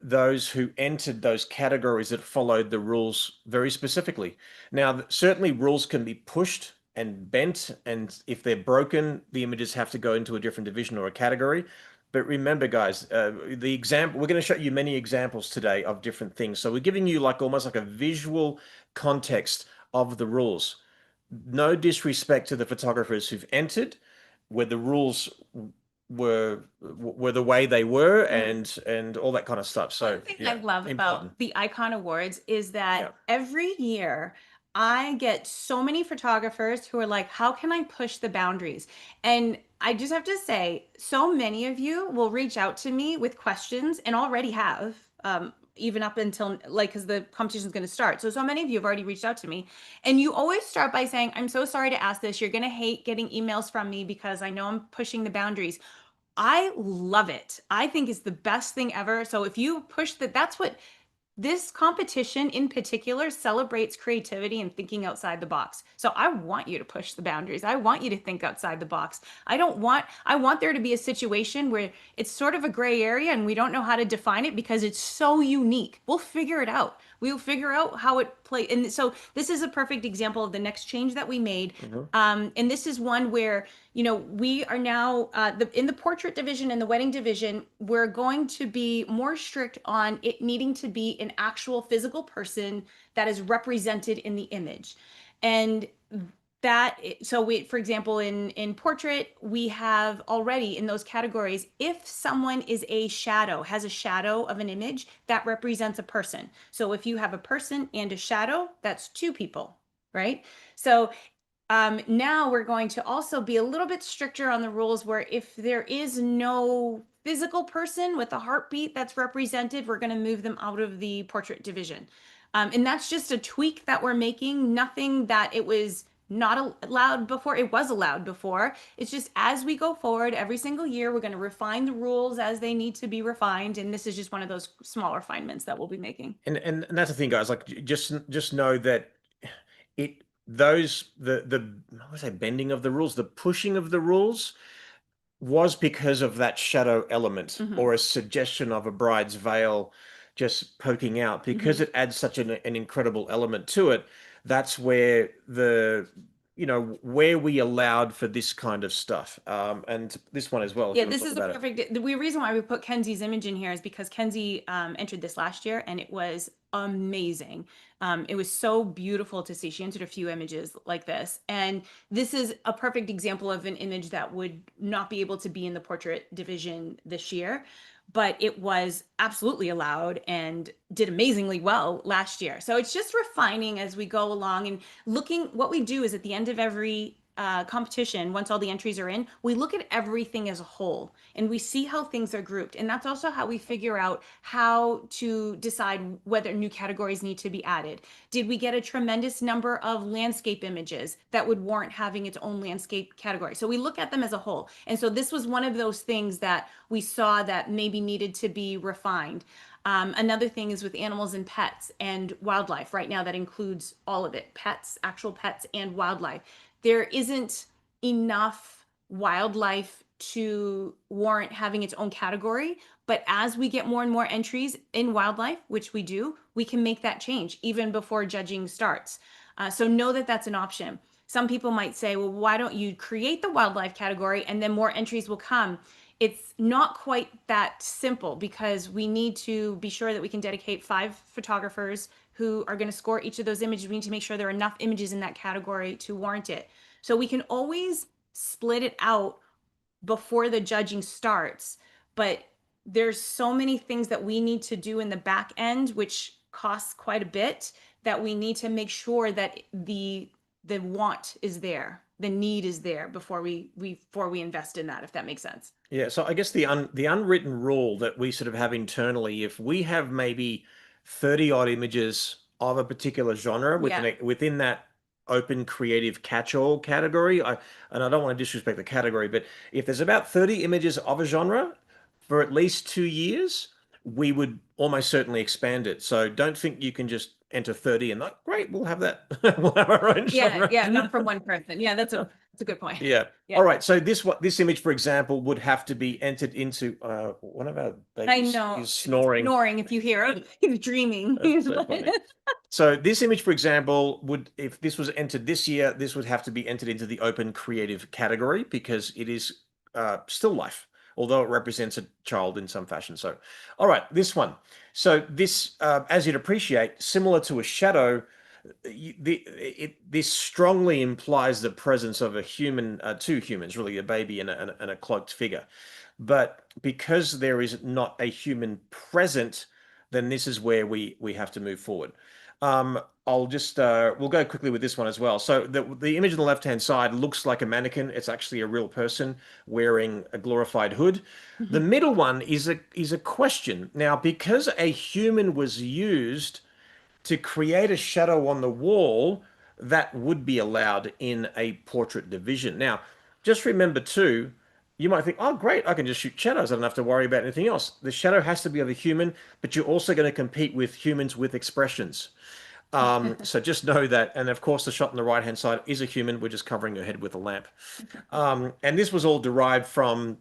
B: those who entered those categories that followed the rules very specifically. Now, certainly rules can be pushed and bent, and if they're broken, the images have to go into a different division or a category. But remember, guys, we're going to show you many examples today of different things. So we're giving you like almost like a visual context of the rules. No disrespect to the photographers who've entered, where the rules were the way they were and all that kind of stuff.
A: One
B: So
A: thing I
B: yeah,
A: love
B: important.
A: about the Icon Awards is
B: Yeah.
A: that every year I get so many photographers who are like, how can I push the boundaries? And I just have to say, so many of you will reach out to me with questions and already have, even up until like, because the competition is going to start. So many of you have already reached out to me. And you always start by saying, I'm so sorry to ask this. You're going to hate getting emails from me because I know I'm pushing the boundaries. I love it. I think it's the best thing ever. So if you push that, that's what this competition in particular celebrates creativity and thinking outside the box. So I want you to push the boundaries. I want you to think outside the box. I want there to be a situation where it's sort of a gray area and we don't know how to define it because it's so unique. We'll figure it out. We'll figure out how it plays. And so this is a perfect example of the next change that we made.
B: Hmm.
A: And this is one where, we are now in the portrait division and the wedding division, we're going to be more strict on it needing to be an actual physical person that is represented in the image. And so we, for example, in portrait, we have already in those categories, if someone is a shadow, has a shadow of an image, that represents a person. So if you have a person and a shadow, that's two people, right? So now we're going to also be a little bit stricter on the rules where if there is no physical person with a heartbeat that's represented, we're going to move them out of the portrait division. And that's just a tweak that we're making, nothing that it was not allowed before. It was allowed before. It's just as we go forward every single year, we're going to refine the rules as they need to be refined. And this is just one of those small refinements that we'll be making.
B: And that's the thing, guys. Like just know that it those the I would say bending of the rules, the pushing of the rules was because of that shadow element
A: Hmm.
B: or a suggestion of a bride's veil just poking out
A: Hmm.
B: because it adds such an incredible element to it. That's where where we allowed for this kind of stuff. And this one as well, if
A: Yeah,
B: you want to
A: this
B: talk
A: is a
B: about it.
A: perfect. The reason why we put Kenzie's image in here is because Kenzie entered this last year and it was amazing. It was so beautiful to see. She entered a few images like this, and this is a perfect example of an image that would not be able to be in the portrait division this year, but it was absolutely allowed and did amazingly well last year. So it's just refining as we go along and looking. What we do is at the end of every competition, once all the entries are in, we look at everything as a whole and we see how things are grouped. And that's also how we figure out how to decide whether new categories need to be added. Did we get a tremendous number of landscape images that would warrant having its own landscape category? So we look at them as a whole. And so this was one of those things that we saw that maybe needed to be refined. Another thing is with animals and pets and wildlife. Right now, that includes all of it: pets, actual pets, and wildlife. There isn't enough wildlife to warrant having its own category. But as we get more and more entries in wildlife, which we do, we can make that change even before judging starts. So know that that's an option. Some people might say, well, why don't you create the wildlife category and then more entries will come? It's not quite that simple because we need to be sure that we can dedicate 5 photographers who are going to score each of those images. We need to make sure there are enough images in that category to warrant it. So we can always split it out before the judging starts, but there's so many things that we need to do in the back end, which costs quite a bit, that we need to make sure that the want is there, the need is there before we invest in that, if that makes sense.
B: Yeah, so I guess the unwritten rule that we sort of have internally, if we have maybe 30 odd images of a particular genre
A: Yeah.
B: within that open creative catch-all category, and I don't want to disrespect the category, but if there's about 30 images of a genre for at least 2 years, we would almost certainly expand it. So don't think you can just enter 30 and like, great, we'll have that. We'll have our own
A: Yeah,
B: genre.
A: yeah, not from one person. Yeah, that's a good point.
B: Yeah.
A: Yeah.
B: All right. So this image, for example, would have to be entered into. One of our
A: I
B: babies
A: know.
B: is
A: He's
B: snoring.
A: snoring if you hear him. He's dreaming.
B: That's so funny. So this image, for example, if this was entered this year, this would have to be entered into the open creative category because it is still life, although it represents a child in some fashion. So, all right, this one. So this, as you'd appreciate, similar to a shadow, this strongly implies the presence of a human, two humans, really, a baby and a cloaked figure. But because there is not a human present, then this is where we have to move forward. I'll just we'll go quickly with this one as well. So the image on the left-hand side looks like a mannequin. It's actually a real person wearing a glorified hood. The
A: Mhm.
B: middle one is a question. Now, because a human was used to create a shadow on the wall, that would be allowed in a portrait division. Now, just remember too, you might think, oh, great, I can just shoot shadows. I don't have to worry about anything else. The shadow has to be of a human, but you're also going to compete with humans with expressions. So just know that. And of course, the shot on the right-hand side is a human. We're just covering her head with a lamp. And this was all derived from,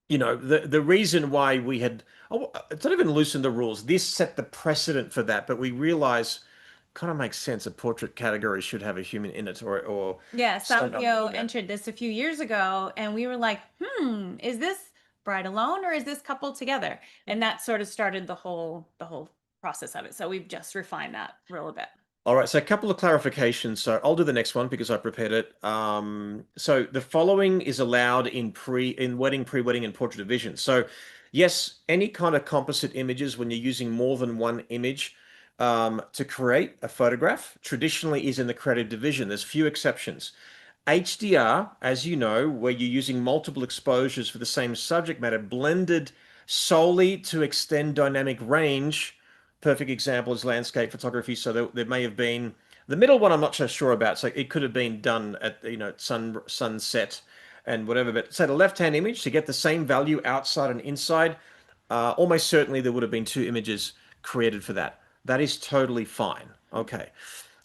B: the reason why we had, oh, it's not even loosened the rules. This set the precedent for that, but we realize kind of makes sense. A portrait category should have a human in it, or
A: Yeah,
B: some other
A: Salvio
B: format.
A: entered this a few years ago, and we were like, is this bride alone or is this couple together? And that sort of started the whole process of it. So we've just refined that a little bit.
B: All right, so a couple of clarifications. So I'll do the next one because I prepared it. So the following is allowed in wedding, pre-wedding, and portrait division. So yes, any kind of composite images when you're using more than one image to create a photograph traditionally is in the creative division. There's few exceptions. HDR, as you know, where you're using multiple exposures for the same subject matter, blended solely to extend dynamic range. Perfect example is landscape photography. So there may have been the middle one. I'm not so sure about. So it could have been done at sunset and whatever. But say the left-hand image to get the same value outside and inside. Almost certainly there would have been two images created for that. That is totally fine. Okay.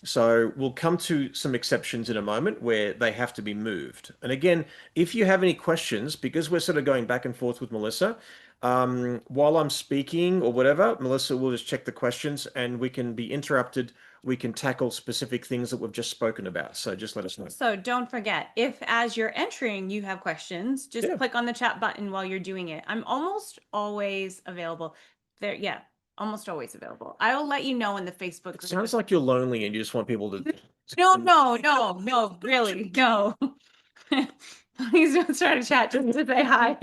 B: So we'll come to some exceptions in a moment where they have to be moved. And again, if you have any questions, because we're sort of going back and forth with Melissa, while I'm speaking or whatever, Melissa will just check the questions and we can be interrupted. We can tackle specific things that we've just spoken about. So just let us know.
A: So don't forget, if as you're entering you have questions, just
B: Yeah.
A: click on the chat button while you're doing it. I'm almost always available there. Yeah, almost always available. I'll let you know in the Facebook
B: It
A: group.
B: sounds like you're lonely and you just want people to.
A: No, no, no, no, really, no. Please don't start a chat just to say hi.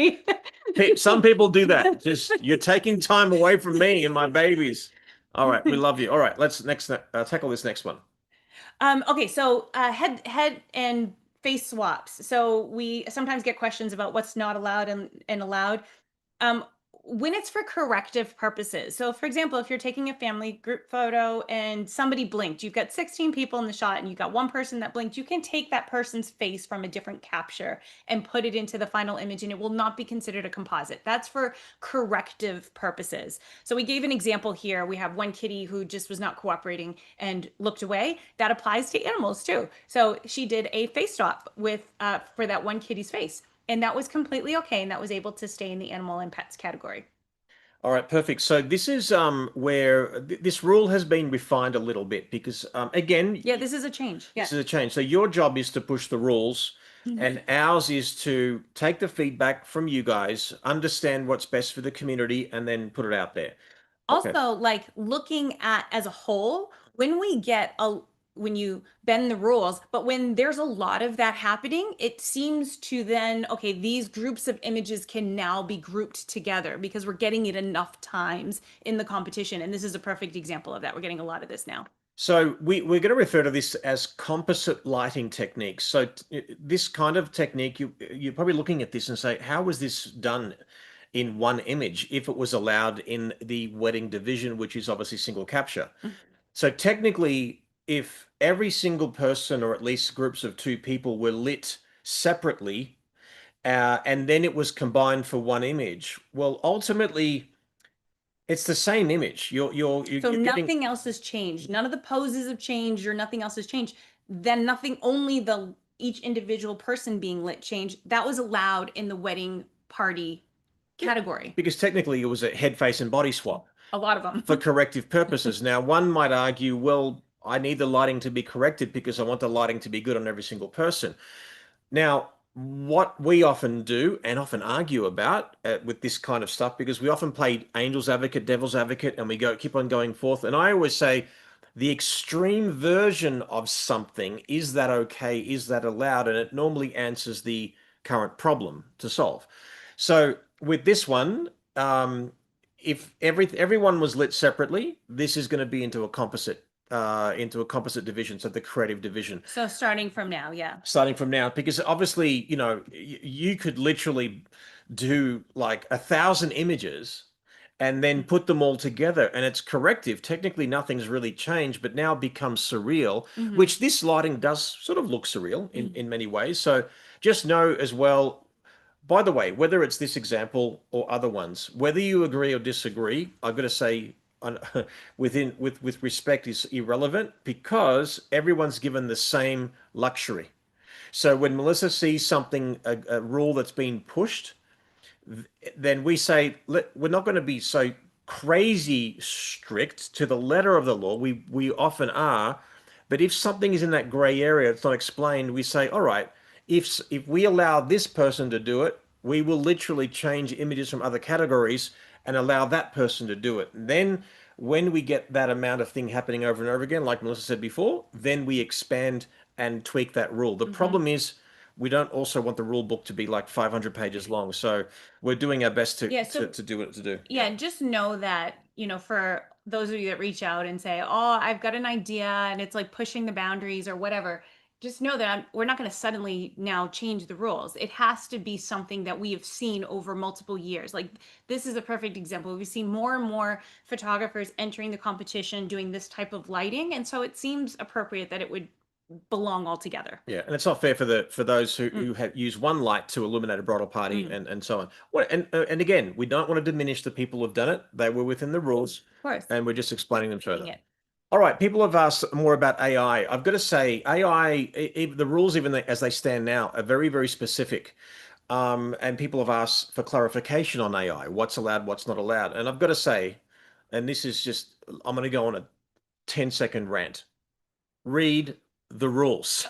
B: Some people do that. Just you're taking time away from me and my babies. All right, we love you. All right, let's tackle this next one.
A: Okay, so head and face swaps. So we sometimes get questions about what's not allowed and allowed. Um, when it's for corrective purposes. So for example, if you're taking a family group photo and somebody blinked, you've got 16 people in the shot and you've got one person that blinked, you can take that person's face from a different capture and put it into the final image and it will not be considered a composite. That's for corrective purposes. So we gave an example here. We have one kitty who just was not cooperating and looked away. That applies to animals too. So she did a face swap with for that one kitty's face. And that was completely okay. And that was able to stay in the animal and pets category.
B: All right, perfect. So this is where this rule has been refined a little bit because again,
A: Yeah, this is a change. Yeah.
B: this is a change. So your job is to push the rules, and ours is to take the feedback from you guys, understand what's best for the community, and then put it out there. Okay.
A: Also, like looking at as a whole, when you bend the rules, but when there's a lot of that happening, it seems to then, okay, these groups of images can now be grouped together because we're getting it enough times in the competition. And this is a perfect example of that. We're getting a lot of this now.
B: So we're going to refer to this as composite lighting techniques. So this kind of technique, you're probably looking at this and say, how was this done in one image if it was allowed in the wedding division, which is obviously single capture? So technically, if every single person or at least groups of two people were lit separately, and then it was combined for one image, well, ultimately it's the same image.
A: So
B: You're getting.
A: nothing else has changed. None of the poses have changed or nothing else has changed. Then nothing, only the each individual person being lit changed. That was allowed in the wedding party category.
B: Because technically it was a head, face, and body swap
A: A lot of them.
B: for corrective purposes. Now, one might argue, well, I need the lighting to be corrected because I want the lighting to be good on every single person. Now, what we often do and often argue about with this kind of stuff, because we often play angel's advocate, devil's advocate, and we keep on going forth. And I always say the extreme version of something, is that okay? Is that allowed? And it normally answers the current problem to solve. So with this one, if everyone was lit separately, this is going to be into a composite division, so the creative division.
A: So starting from now, yeah.
B: Starting from now, because obviously, you could literally do like 1,000 images and then put them all together, and it's corrective. Technically, nothing's really changed, but now it becomes surreal, which this lighting does sort of look surreal in many ways. So just know as well, by the way, whether it's this example or other ones, whether you agree or disagree, I've got to say, on, with respect, is irrelevant because everyone's given the same luxury. So when Melissa sees something, a rule that's being pushed, then we say we're not going to be so crazy strict to the letter of the law. We often are, but if something is in that grey area, it's not explained. We say, all right, if we allow this person to do it, we will literally change images from other categories and allow that person to do it. And then when we get that amount of thing happening over and over again, like Melissa said before, then we expand and tweak that rule. The
A: Hmm.
B: problem is we don't also want the rule book to be like 500 pages long. So we're doing our best to
A: Yeah.
B: to,
A: So
B: to do what to do.
A: yeah, just know that, for those of you that reach out and say, "Oh, I've got an idea," and it's like pushing the boundaries or whatever, just know that we're not going to suddenly now change the rules. It has to be something that we have seen over multiple years. Like this is a perfect example. We've seen more and more photographers entering the competition doing this type of lighting, and so it seems appropriate that it would belong all together.
B: Yeah, and it's not fair for those who,
A: Mm,
B: who have used one light to illuminate a bridal party
A: mm,
B: and so on. Well, and again, we don't want to diminish the people who've done it. They were within the rules,
A: of course.
B: and we're just explaining them
A: Being
B: further.
A: it.
B: All right, people have asked more about AI. I've got to say, AI, the rules, even as they stand now, are very, very specific. And people have asked for clarification on AI, what's allowed, what's not allowed. And I've got to say, and this is just, I'm going to go on a 10-second rant. Read the rules.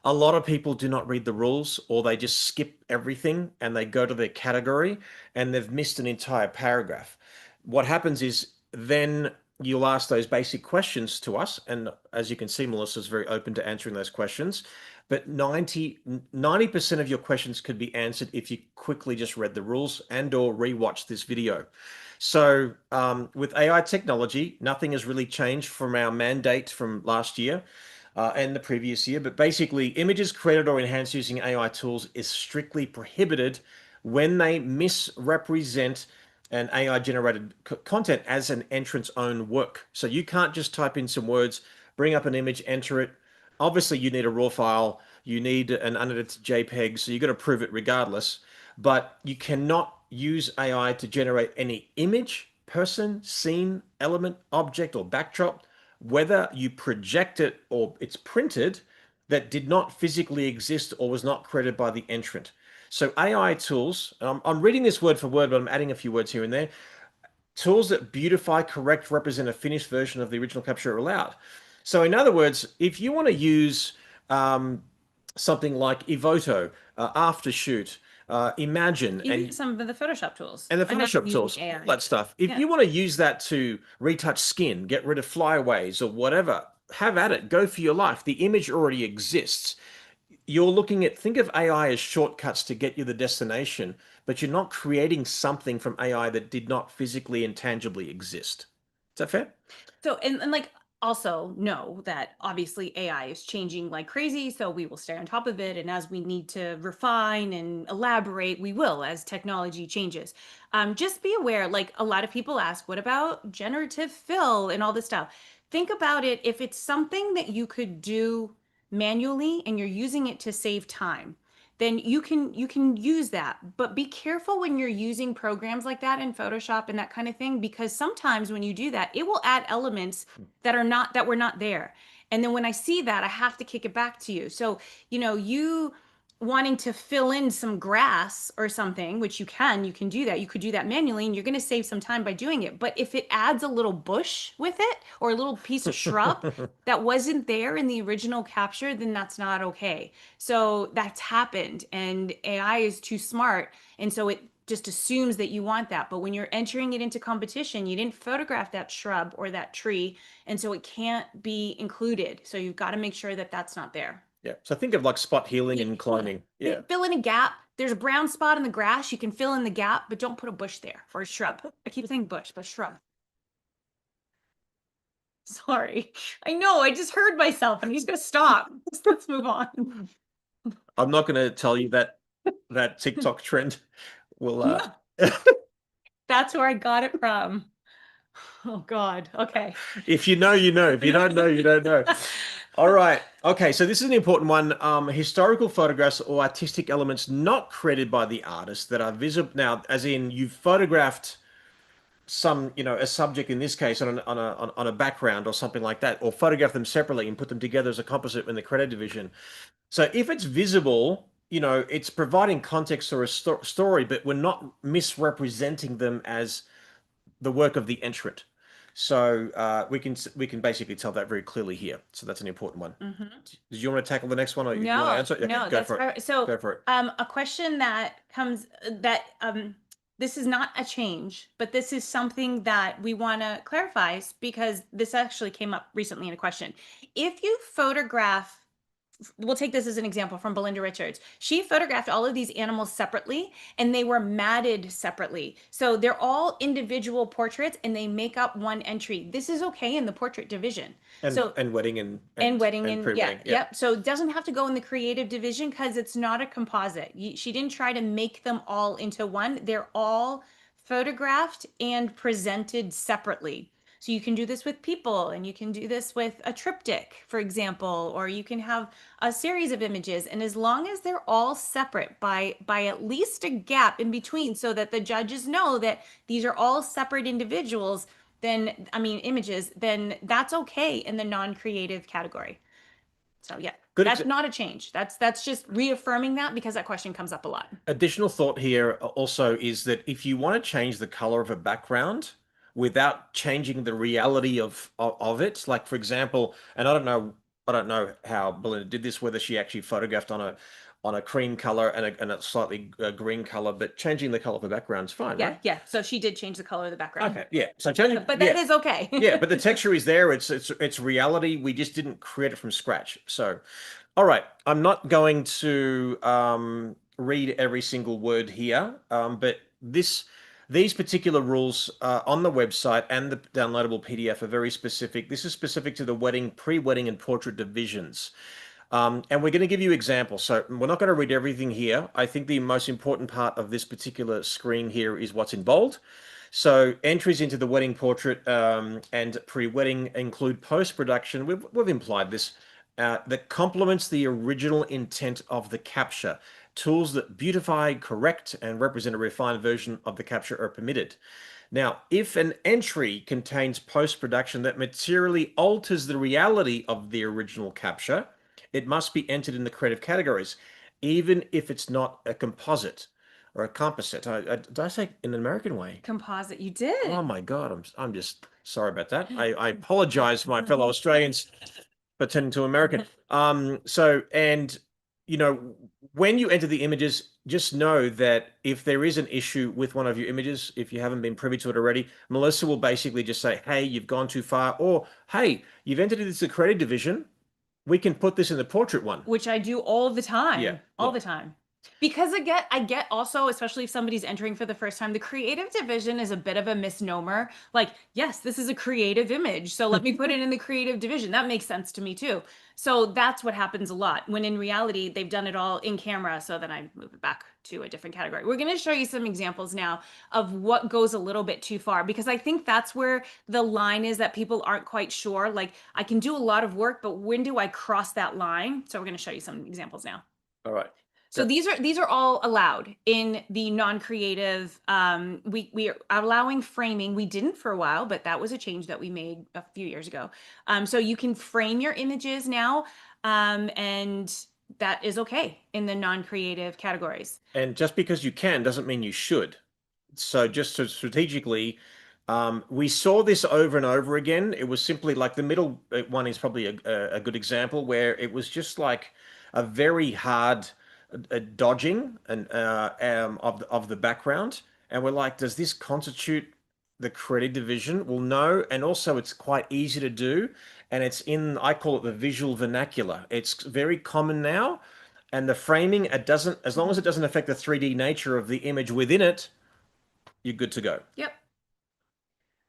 B: A lot of people do not read the rules or they just skip everything and they go to their category and they've missed an entire paragraph. What happens is then you'll ask those basic questions to us. And as you can see, Melissa's very open to answering those questions. But 90% of your questions could be answered if you quickly just read the rules and or rewatch this video. So with AI technology, nothing has really changed from our mandate from last year and the previous year. But basically, images created or enhanced using AI tools is strictly prohibited when they misrepresent an AI generated content as an entrant's own work. So you can't just type in some words, bring up an image, enter it. Obviously, you need a raw file, you need an unedited JPEG, so you've got to prove it regardless. But you cannot use AI to generate any image, person, scene, element, object, or backdrop, whether you project it or it's printed, that did not physically exist or was not created by the entrant. So AI tools, I'm reading this word for word, but I'm adding a few words here and there. Tools that beautify, correct, represent a finished version of the original capture are allowed. So in other words, if you want to use um, something like Evoto, Aftershoot, Imagine,
A: Even some of the Photoshop tools.
B: and the
A: Imagine
B: Photoshop
A: using
B: tools, all
A: AI.
B: that stuff. If
A: Yeah.
B: you want to use that to retouch skin, get rid of flyaways or whatever, have at it. Go for your life. The image already exists. You're looking at, think of AI as shortcuts to get you the destination, but you're not creating something from AI that did not physically and tangibly exist. Is that fair?
A: So, and like also know that obviously AI is changing like crazy. So we will stay on top of it. And as we need to refine and elaborate, we will as technology changes. Just be aware, like a lot of people ask, what about generative fill and all this stuff? Think about it if it's something that you could do manually and you're using it to save time, then you can use that. But be careful when you're using programs like that in Photoshop and that kind of thing, because sometimes when you do that, it will add elements that were not there. And then when I see that, I have to kick it back to you. So, you wanting to fill in some grass or something, which you can do that. You could do that manually and you're going to save some time by doing it. But if it adds a little bush with it or a little piece of shrub that wasn't there in the original capture, then that's not okay. So that's happened, and AI is too smart. And so it just assumes that you want that. But when you're entering it into competition, you didn't photograph that shrub or that tree. And so it can't be included. So you've got to make sure that that's not there.
B: Yeah. So think of like spot healing
A: Yeah.
B: and cloning. Yeah.
A: Fill in a gap. There's a brown spot in the grass. You can fill in the gap, but don't put a bush there or a shrub. I keep saying bush, but shrub. Sorry. I know. I just heard myself. I'm just going to stop. Let's move on.
B: I'm not going to tell you that TikTok trend will
A: No, that's where I got it from. Oh God. Okay.
B: if you know, you know. If you don't know, you don't know. All right. Okay. So this is an important one. Historical photographs or artistic elements not created by the artist that are visible now, as in you've photographed some, a subject in this case on a background or something like that, or photograph them separately and put them together as a composite in the credit division. So if it's visible, it's providing context or a story, but we're not misrepresenting them as the work of the entrant. So we can basically tell that very clearly here. So that's an important one.
A: Mhm.
B: Did you want to tackle the next one, or you want to
A: No,
B: answer it? Okay,
A: no,
B: go
A: that's
B: for it.
A: right. So,
B: Go for it.
A: a question that comes that this is not a change, but this is something that we want to clarify because this actually came up recently in a question. If you photograph we'll take this as an example from Belinda Richards. She photographed all of these animals separately and they were matted separately. So they're all individual portraits and they make up one entry. This is okay in the portrait division.
B: And
A: So
B: and wedding
A: and wedding
B: and
A: and yeah,
B: pre-wedding. Yeah.
A: yep. So it doesn't have to go in the creative division because it's not a composite. She didn't try to make them all into one. They're all photographed and presented separately. So you can do this with people and you can do this with a triptych, for example, or you can have a series of images. And as long as they're all separate by at least a gap in between so that the judges know that these are all separate individuals, then I mean images, then that's okay in the non-creative category. So yeah,
B: Good.
A: that's not a change. That's just reaffirming that because that question comes up a lot.
B: Additional thought here also is that if you want to change the color of a background without changing the reality of it, like for example, and I don't know how Belinda did this, whether she actually photographed on a cream color and a slightly green color, but changing the color of the background is fine,
A: Yeah,
B: right?
A: yeah. So she did change the color of the background.
B: Okay, yeah. So changing,
A: But
B: yeah,
A: that is okay.
B: yeah, but the texture is there. It's reality. We just didn't create it from scratch. So, all right, I'm not going to read every single word here, but these particular rules on the website and the downloadable PDF are very specific. This is specific to the wedding, pre-wedding, and portrait divisions. And we're going to give you examples. So we're not going to read everything here. I think the most important part of this particular screen here is what's in bold. So entries into the wedding portrait and pre-wedding include post-production. We've implied this that complements the original intent of the capture. Tools that beautify, correct, and represent a refined version of the capture are permitted. Now, if an entry contains post-production that materially alters the reality of the original capture, it must be entered in the creative categories, even if it's not a composite or a composite. Did I say in an American way?
A: Composite, you
B: Oh
A: did.
B: my God, I'm just sorry about that. I apologize for my fellow Australians for turning to American. So and you know when you enter the images, just know that if there is an issue with one of your images, if you haven't been privy to it already, Melissa will basically just say, "Hey, you've gone too far," or "Hey, you've entered into the creative division. We can put this in the portrait one."
A: Which I do all the
B: Yeah,
A: time, all
B: yeah.
A: the time. Because I get also, especially if somebody's entering for the first time, the creative division is a bit of a misnomer. Like, yes, this is a creative image, so let me put it in the creative division. That makes sense to me too. So that's what happens a lot when in reality they've done it all in camera. So then I move it back to a different category. We're going to show you some examples now of what goes a little bit too far because I think that's where the line is that people aren't quite sure. Like, I can do a lot of work, but when do I cross that line? So we're going to show you some examples now.
B: All right.
A: So
B: Go.
A: these are all allowed in the non-creative. We are allowing framing. We didn't for a while, but that was a change that we made a few years ago. So you can frame your images now, and that is okay in the non-creative categories.
B: And just because you can doesn't mean you should. So just so strategically, we saw this over and over again. It was simply like the middle one is probably a good example where it was just like a very hard dodging and of the background, and we're like, does this constitute the creative division? Well, no, and also it's quite easy to do, and it's in I call it the visual vernacular. It's very common now, and the framing it doesn't as long as it doesn't affect the 3D nature of the image within it, you're good to go.
A: Yep.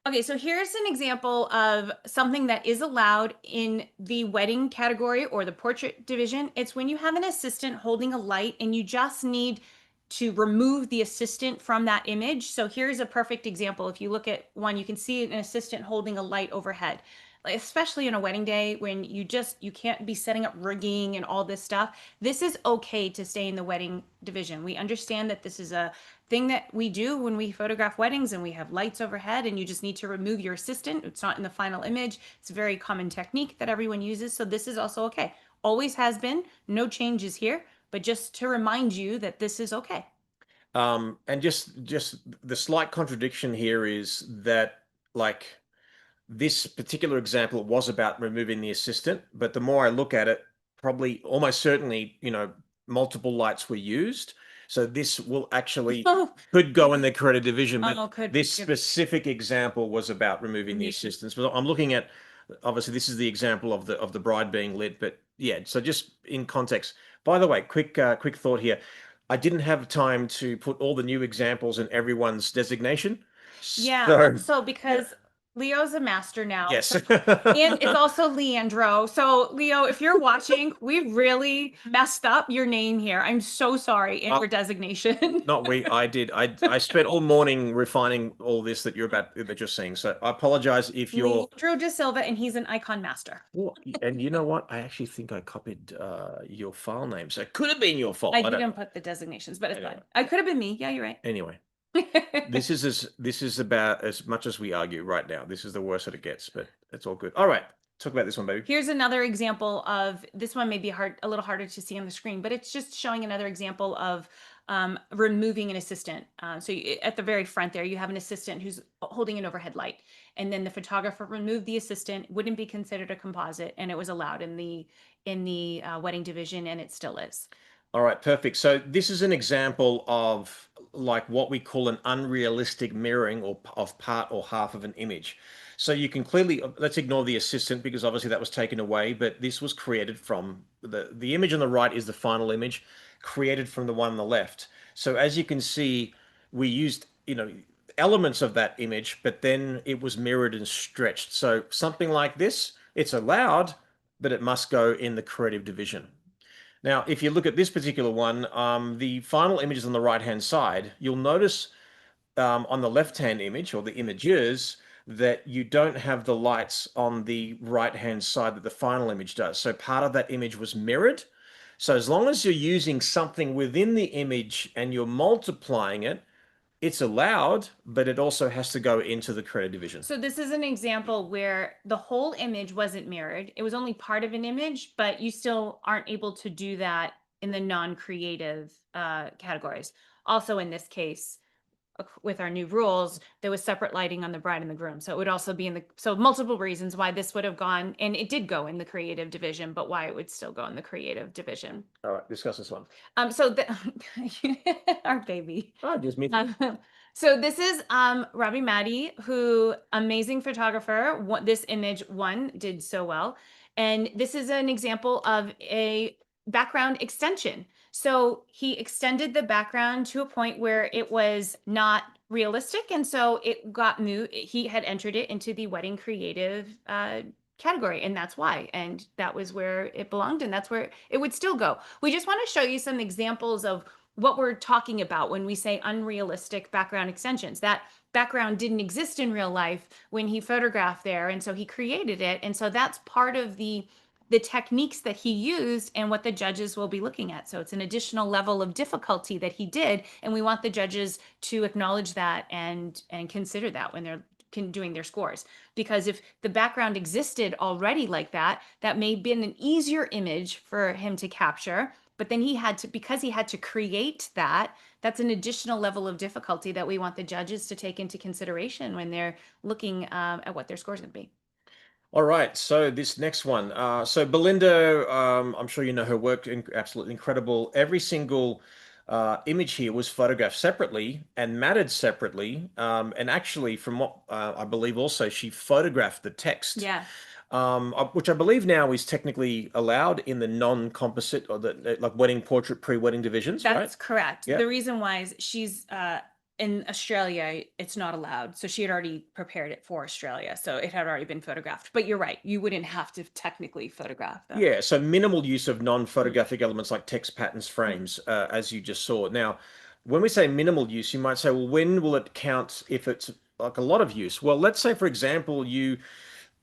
A: Okay, so here's an example of something that is allowed in the wedding category or the portrait division. It's when you have an assistant holding a light and you just need to remove the assistant from that image. So here's a perfect example. If you look at one, you can see an assistant holding a light overhead. like, especially on a wedding day when you can't be setting up rigging and all this stuff. This is okay to stay in the wedding division. We understand that this is a thing that we do when we photograph weddings and we have lights overhead and you just need to remove your assistant. It's not in the final image. It's a very common technique that everyone uses. So this is also okay. Always has been, no changes here, but just to remind you that this is okay.
B: And just the slight contradiction here is that like this particular example was about removing the assistant, but the more I look at it, probably almost certainly, multiple lights were used. So this will actually
A: Oh,
B: could go in the creative division, but
A: oh, could
B: this specific example was about removing the
A: yeah.
B: assistants. But I'm looking at obviously this is the example of the bride being lit, but yeah, so just in context. By the way, quick thought here. I didn't have time to put all the new examples in everyone's designation.
A: Yeah,
B: So
A: so because Leo's a master now,
B: yes.
A: so and it's also Leandro. So Leo, if you're watching, we really messed up your name here. I'm so sorry in your designation.
B: Not we. I did. I spent all morning refining all this that you're seeing. So I apologize if you're.
A: Leandro de Silva, and he's an icon master.
B: Well, and you know what? I actually think I copied your file name, so it could have been your fault.
A: I
B: I don't
A: didn't
B: know.
A: put the designations, but it's
B: Anyway,
A: fine. I could have been me. Yeah, you're right.
B: anyway, this is about as much as we argue right now. This is the worst that it gets, but it's all good. All right, talk about this one, baby.
A: Here's another example of this one may be a little harder to see on the screen, but it's just showing another example of removing an assistant. At the very front there, you have an assistant who's holding an overhead light, and then the photographer removed the assistant. Wouldn't be considered a composite, and it was allowed in the wedding division, and it still is.
B: All right, perfect. So this is an example of like what we call an unrealistic mirroring or of part or half of an image. So you can clearly, let's ignore the assistant because obviously that was taken away, but this was created from the image on the right is the final image created from the one on the left. So as you can see, we used, elements of that image, but then it was mirrored and stretched. So something like this, it's allowed, but it must go in the creative division. Now, if you look at this particular one, the final image is on the right-hand side. You'll notice on the left-hand image or the images that you don't have the lights on the right-hand side that the final image does. So part of that image was mirrored. So as long as you're using something within the image and you're multiplying it, it's allowed, but it also has to go into the creative division.
A: So this is an example where the whole image wasn't mirrored. It was only part of an image, but you still aren't able to do that in the non-creative categories. Also, in this case, with our new rules, there was separate lighting on the bride and the groom. So it would also be so multiple reasons why this would have gone, and it did go in the creative division, but why it would still go in the creative division.
B: All right, discuss this one.
A: So our baby.
B: Oh, just me.
A: So this is Robbie Maddie, who amazing photographer. This image one did so well. And this is an example of a background extension. So he extended the background to a point where it was not realistic. And so it got moved. He had entered it into the wedding creative category, and that's why. And that was where it belonged, and that's where it would still go. We just want to show you some examples of what we're talking about when we say unrealistic background extensions. That background didn't exist in real life when he photographed there, and so he created it. And so that's part of the techniques that he used and what the judges will be looking at. So it's an additional level of difficulty that he did, and we want the judges to acknowledge that and consider that when they're doing their scores. Because if the background existed already like that, that may have been an easier image for him to capture. But then because he had to create that, that's an additional level of difficulty that we want the judges to take into consideration when they're looking at what their score is going to be.
B: All right, so this next one. So Belinda, I'm sure you know her work, absolutely incredible. Every single image here was photographed separately and matted separately. And actually, from what I believe also, she photographed the text.
A: Yeah.
B: Which I believe now is technically allowed in the non-composite or the like wedding portrait pre-wedding divisions, right?
A: That's correct.
B: Yeah.
A: The reason why is she's in Australia, it's not allowed. So she had already prepared it for Australia. So it had already been photographed. But you're right. You wouldn't have to technically photograph them.
B: Yeah, so minimal use of non-photographic elements like text patterns, frames, as you just saw. Now, when we say minimal use, you might say, well, when will it count if it's like a lot of use? Well, let's say, for example, you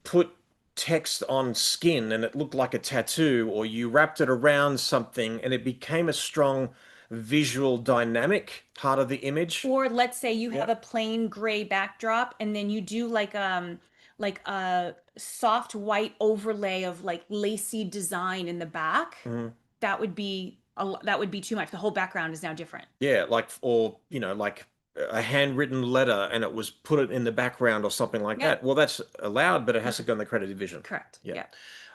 B: put text on skin and it looked like a tattoo, or you wrapped it around something and it became a strong visual dynamic part of the image.
A: Or let's say you
B: Yeah.
A: have a plain gray backdrop and then you do like a soft white overlay of like lacy design in the back.
B: Mhm.
A: That would be too much. The whole background is now different.
B: Yeah, like, or like a handwritten letter and it was put it in the background or something like
A: Yep.
B: that. Well, that's allowed, but it has to
A: Mm,
B: go in the credit division.
A: correct.
B: Yeah.
A: Yep.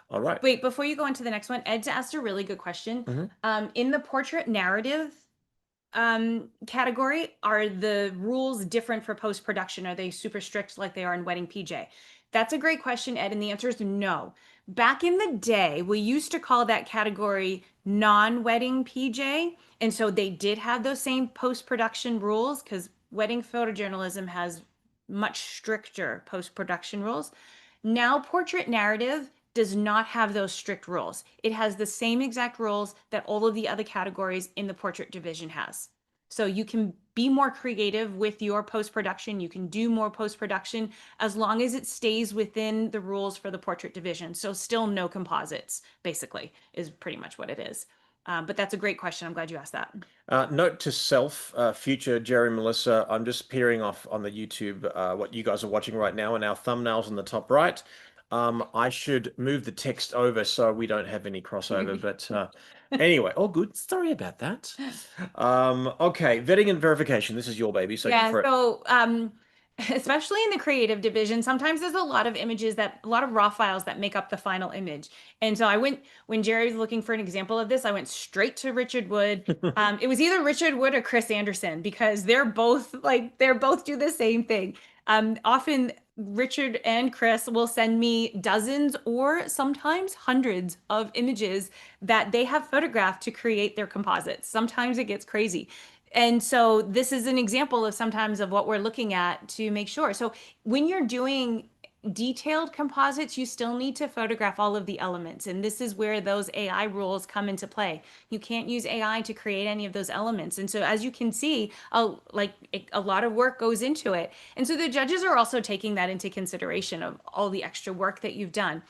B: All right.
A: Wait, before you go into the next one, Ed's asked a really good question.
B: Mm-hmm.
A: In the portrait narrative category, are the rules different for post production? Are they super strict like they are in Wedding PJ? That's a great question, Ed, and the answer is no. Back in the day, we used to call that category non-wedding PJ, and so they did have those same post production rules because wedding photojournalism has much stricter post production rules. Now, portrait narrative does not have those strict rules. It has the same exact rules that all of the other categories in the portrait division has. So you can be more creative with your post production. You can do more post production as long as it stays within the rules for the portrait division. So still no composites, basically, is pretty much what it is. But that's a great question. I'm glad you asked that.
B: Note to self, future Jerry and Melissa, I'm just peering off on the YouTube, what you guys are watching right now, and our thumbnails on the top right. I should move the text over so we don't have any crossover. But anyway, all good. Sorry about that. Okay, vetting and verification. This is your baby, so go
A: Yeah,
B: for it.
A: so especially in the creative division, sometimes there's a lot of a lot of raw files that make up the final image. And so when Jerry was looking for an example of this, I went straight to Richard Wood. It was either Richard Wood or Chris Anderson because they're both do the same thing. Often Richard and Chris will send me dozens or sometimes hundreds of images that they have photographed to create their composites. Sometimes it gets crazy. And so this is an example of sometimes of what we're looking at to make sure. So when you're doing detailed composites, you still need to photograph all of the elements. And this is where those AI rules come into play. You can't use AI to create any of those elements. And so as you can see, a lot of work goes into it. And so the judges are also taking that into consideration of all the extra work that you've done.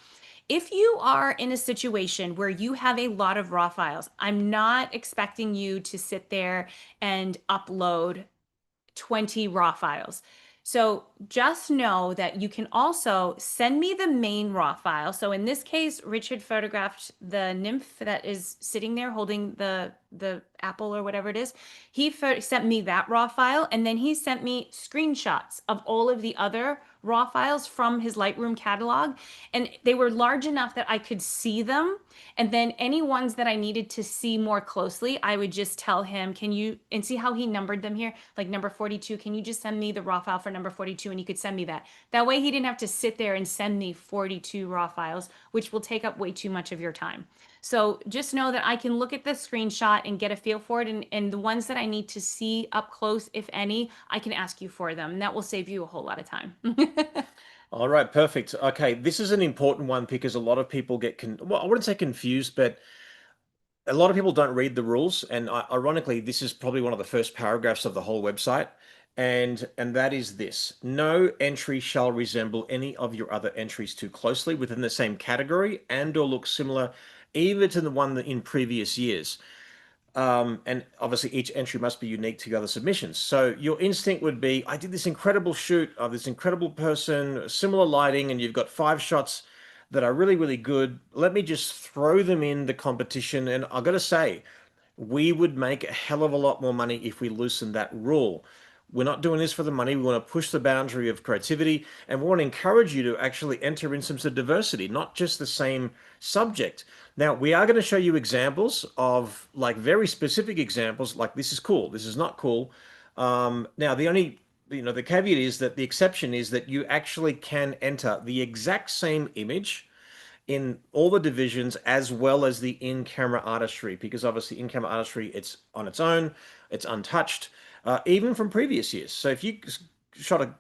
A: If you are in a situation where you have a lot of raw files, I'm not expecting you to sit there and upload 20 raw files. So just know that you can also send me the main raw file. So in this case, Richard photographed the nymph that is sitting there holding the apple or whatever it is. He sent me that raw file, and then he sent me screenshots of all of the other raw files from his Lightroom catalog, and they were large enough that I could see them. And then any ones that I needed to see more closely, I would just tell him, can you, and see how he numbered them here, like number 42, can you just send me the raw file for number 42? And he could send me that. That way he didn't have to sit there and send me 42 raw files, which will take up way too much of your time. So just know that I can look at the screenshot and get a feel for it. And the ones that I need to see up close, if any, I can ask you for them. And that will save you a whole lot of time.
B: All right, perfect. Okay, this is an important one because a lot of people get well, I wouldn't say confused, but a lot of people don't read the rules, and ironically, this is probably one of the first paragraphs of the whole website, and that is this: no entry shall resemble any of your other entries too closely within the same category and or look similar either to the one that in previous years. And obviously, each entry must be unique to the other submissions. So your instinct would be, I did this incredible shoot of this incredible person, similar lighting, and you've got 5 shots that are really, really good. Let me just throw them in the competition. And I've got to say, we would make a hell of a lot more money if we loosened that rule. We're not doing this for the money. We want to push the boundary of creativity, and we want to encourage you to actually enter in some sort of diversity, not just the same subject. Now, we are going to show you examples of like very specific examples, like this is cool, this is not cool. Now, the only, the caveat is that the exception is that you actually can enter the exact same image in all the divisions as well as the in-camera artistry, because obviously in-camera artistry, it's on its own, it's untouched, even from previous years. So if you shot a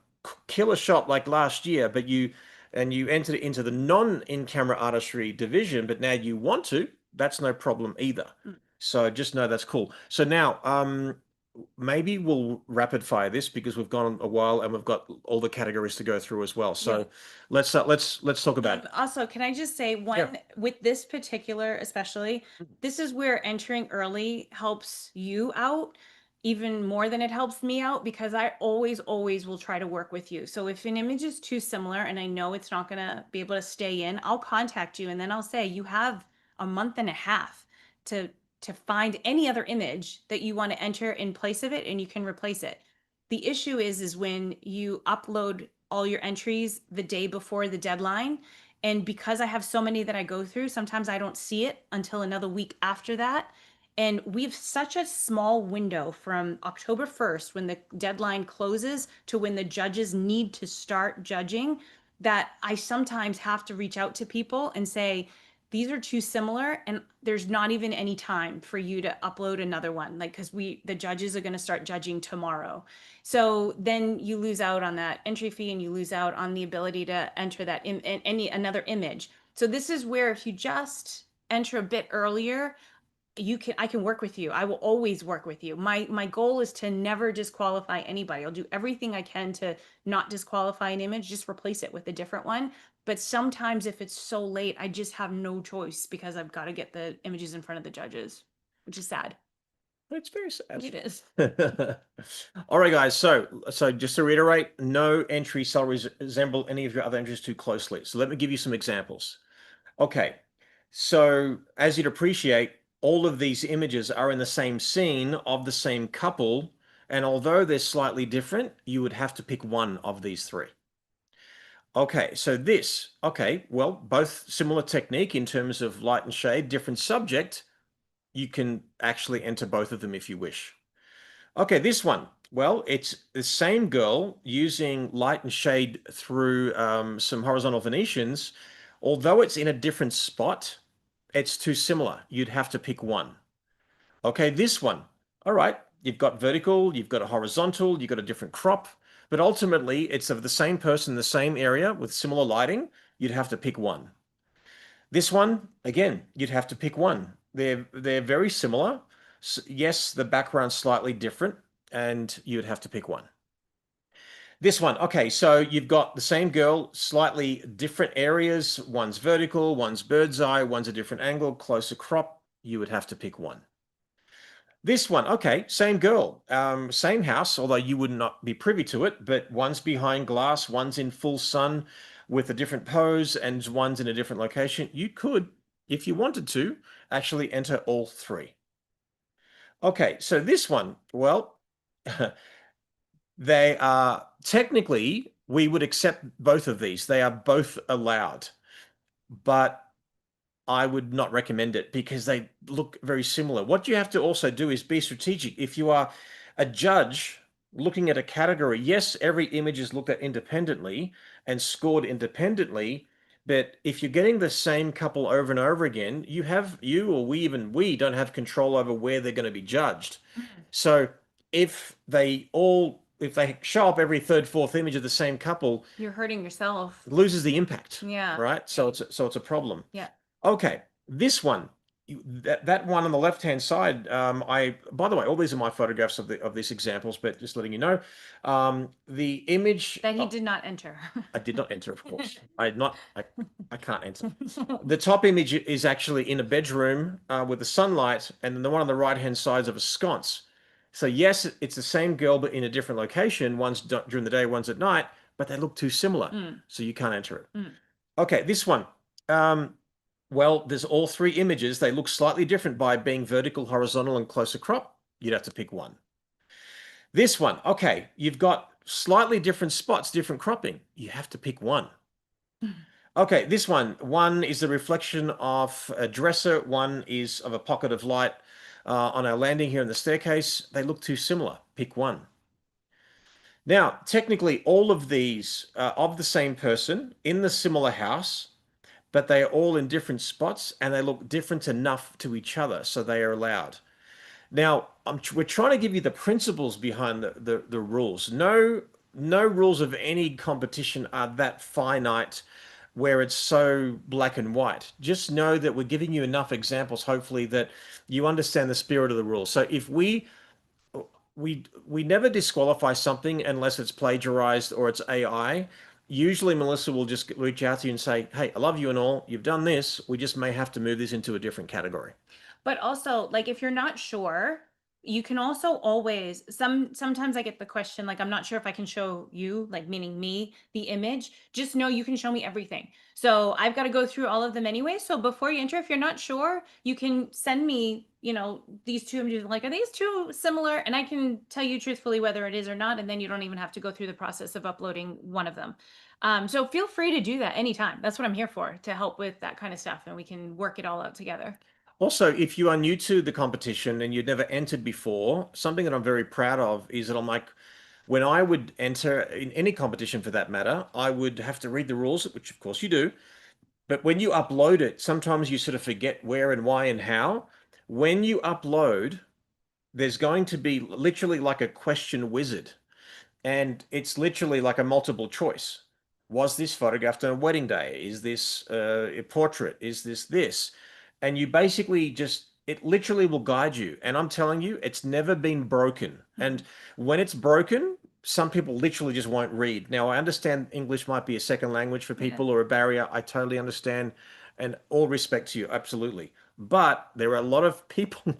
B: killer shot like last year, but you entered it into the non-in-camera artistry division, but now you want to, that's no problem either. So just know that's cool. So now, maybe we'll rapid fire this because we've gone a while and we've got all the categories to go through as well.
A: Yeah.
B: So let's talk about it.
A: Also, can I just say
B: Yeah.
A: one with this particular, especially, this is where entering early helps you out even more than it helps me out because I always will try to work with you. So if an image is too similar and I know it's not going to be able to stay in, I'll contact you and then I'll say you have a month and a half to to find any other image that you want to enter in place of it and you can replace it. The issue is when you upload all your entries the day before the deadline. And because I have so many that I go through, sometimes I don't see it until another week after that. And we have such a small window from October 1st, when the deadline closes, to when the judges need to start judging, that I sometimes have to reach out to people and say, these are too similar and there's not even any time for you to upload another one, like, because the judges are going to start judging tomorrow. So then you lose out on that entry fee and you lose out on the ability to enter that in any another image. So this is where if you just enter a bit earlier, I can work with you. I will always work with you. My goal is to never disqualify anybody. I'll do everything I can to not disqualify an image, just replace it with a different one. But sometimes if it's so late, I just have no choice because I've got to get the images in front of the judges, which is sad.
B: It's very sad.
A: It is.
B: All right, guys. So just to reiterate, no entry shall resemble any of your other entries too closely. So let me give you some examples. Okay. So as you'd appreciate, all of these images are in the same scene of the same couple. And although they're slightly different, you would have to pick one of these three. Okay, so okay, well, both similar technique in terms of light and shade, different subject. You can actually enter both of them if you wish. Okay, this one. Well, it's the same girl using light and shade through some horizontal Venetians. Although it's in a different spot, it's too similar. You'd have to pick one. Okay, this one. All right, you've got vertical, you've got a horizontal, you've got a different crop, but ultimately it's of the same person, the same area with similar lighting. You'd have to pick one. This one, again, you'd have to pick one. They're very similar. Yes, the background's slightly different, and you'd have to pick one. This one, okay, so you've got the same girl, slightly different areas. One's vertical, one's bird's eye, one's a different angle, closer crop. You would have to pick one. This one, okay, same girl, same house, although you would not be privy to it, but one's behind glass, one's in full sun with a different pose, and one's in a different location. You could, if you wanted to, actually enter all three. Okay, so this one, well, they are technically, we would accept both of these. They are both allowed, but I would not recommend it because they look very similar. What you have to also do is be strategic. If you are a judge looking at a category, yes, every image is looked at independently and scored independently. But if you're getting the same couple over and over again, you or we don't have control over where they're going to be judged. So if they show up every third, fourth image of the same couple,
A: You're hurting yourself.
B: it loses the impact.
A: Yeah.
B: Right. So it's a problem.
A: Yeah.
B: Okay, this one, that one on the left-hand side. By the way, all these are my photographs of these examples, but just letting you know, the image
A: That he did not enter.
B: I did not enter, of course. I can't enter. The top image is actually in a bedroom with the sunlight, and then the one on the right-hand side is of a sconce. So yes, it's the same girl, but in a different location. One's during the day, one's at night, but they look too similar, so you can't enter it. Okay, this one. Well, there's all three images. They look slightly different by being vertical, horizontal, and closer crop. You'd have to pick one. This one, okay, you've got slightly different spots, different cropping. You have to pick one. Okay, this one is the reflection of a dresser. One is of a pocket of light on our landing here in the staircase. They look too similar. Pick one. Now, technically, all of these are of the same person in the similar house, but they are all in different spots and they look different enough to each other, so they are allowed. Now, we're trying to give you the principles behind the rules. No rules of any competition are that finite where it's so black and white. Just know that we're giving you enough examples, hopefully, that you understand the spirit of the rules. So if we we never disqualify something unless it's plagiarized or it's AI. Usually Melissa will just reach out to you and say, "Hey, I love you and all. You've done this. We just may have to move this into a different category."
A: But also, like if you're not sure, you can also always sometimes I get the question like I'm not sure if I can show you, like meaning me, the image. Just know you can show me everything. So I've got to go through all of them anyway. So before you enter, if you're not sure, you can send me, these two images. Like, are these two similar? And I can tell you truthfully whether it is or not. And then you don't even have to go through the process of uploading one of them. So feel free to do that anytime. That's what I'm here for, to help with that kind of stuff, and we can work it all out together.
B: Also, if you are new to the competition and you'd never entered before, something that I'm very proud of is that I'm like, when I would enter in any competition for that matter, I would have to read the rules, which of course you do. But when you upload it, sometimes you sort of forget where and why and how. When you upload, there's going to be literally like a question wizard. And it's literally like a multiple choice. Was this photographed on a wedding day? Is this a portrait? Is this this? And you basically just, it literally will guide you. And I'm telling you, it's never been broken. And when it's broken, some people literally just won't read. Now, I understand English might be a second language for
A: Yeah.
B: people or a barrier. I totally understand. And all respect to you, absolutely. But there are a lot of people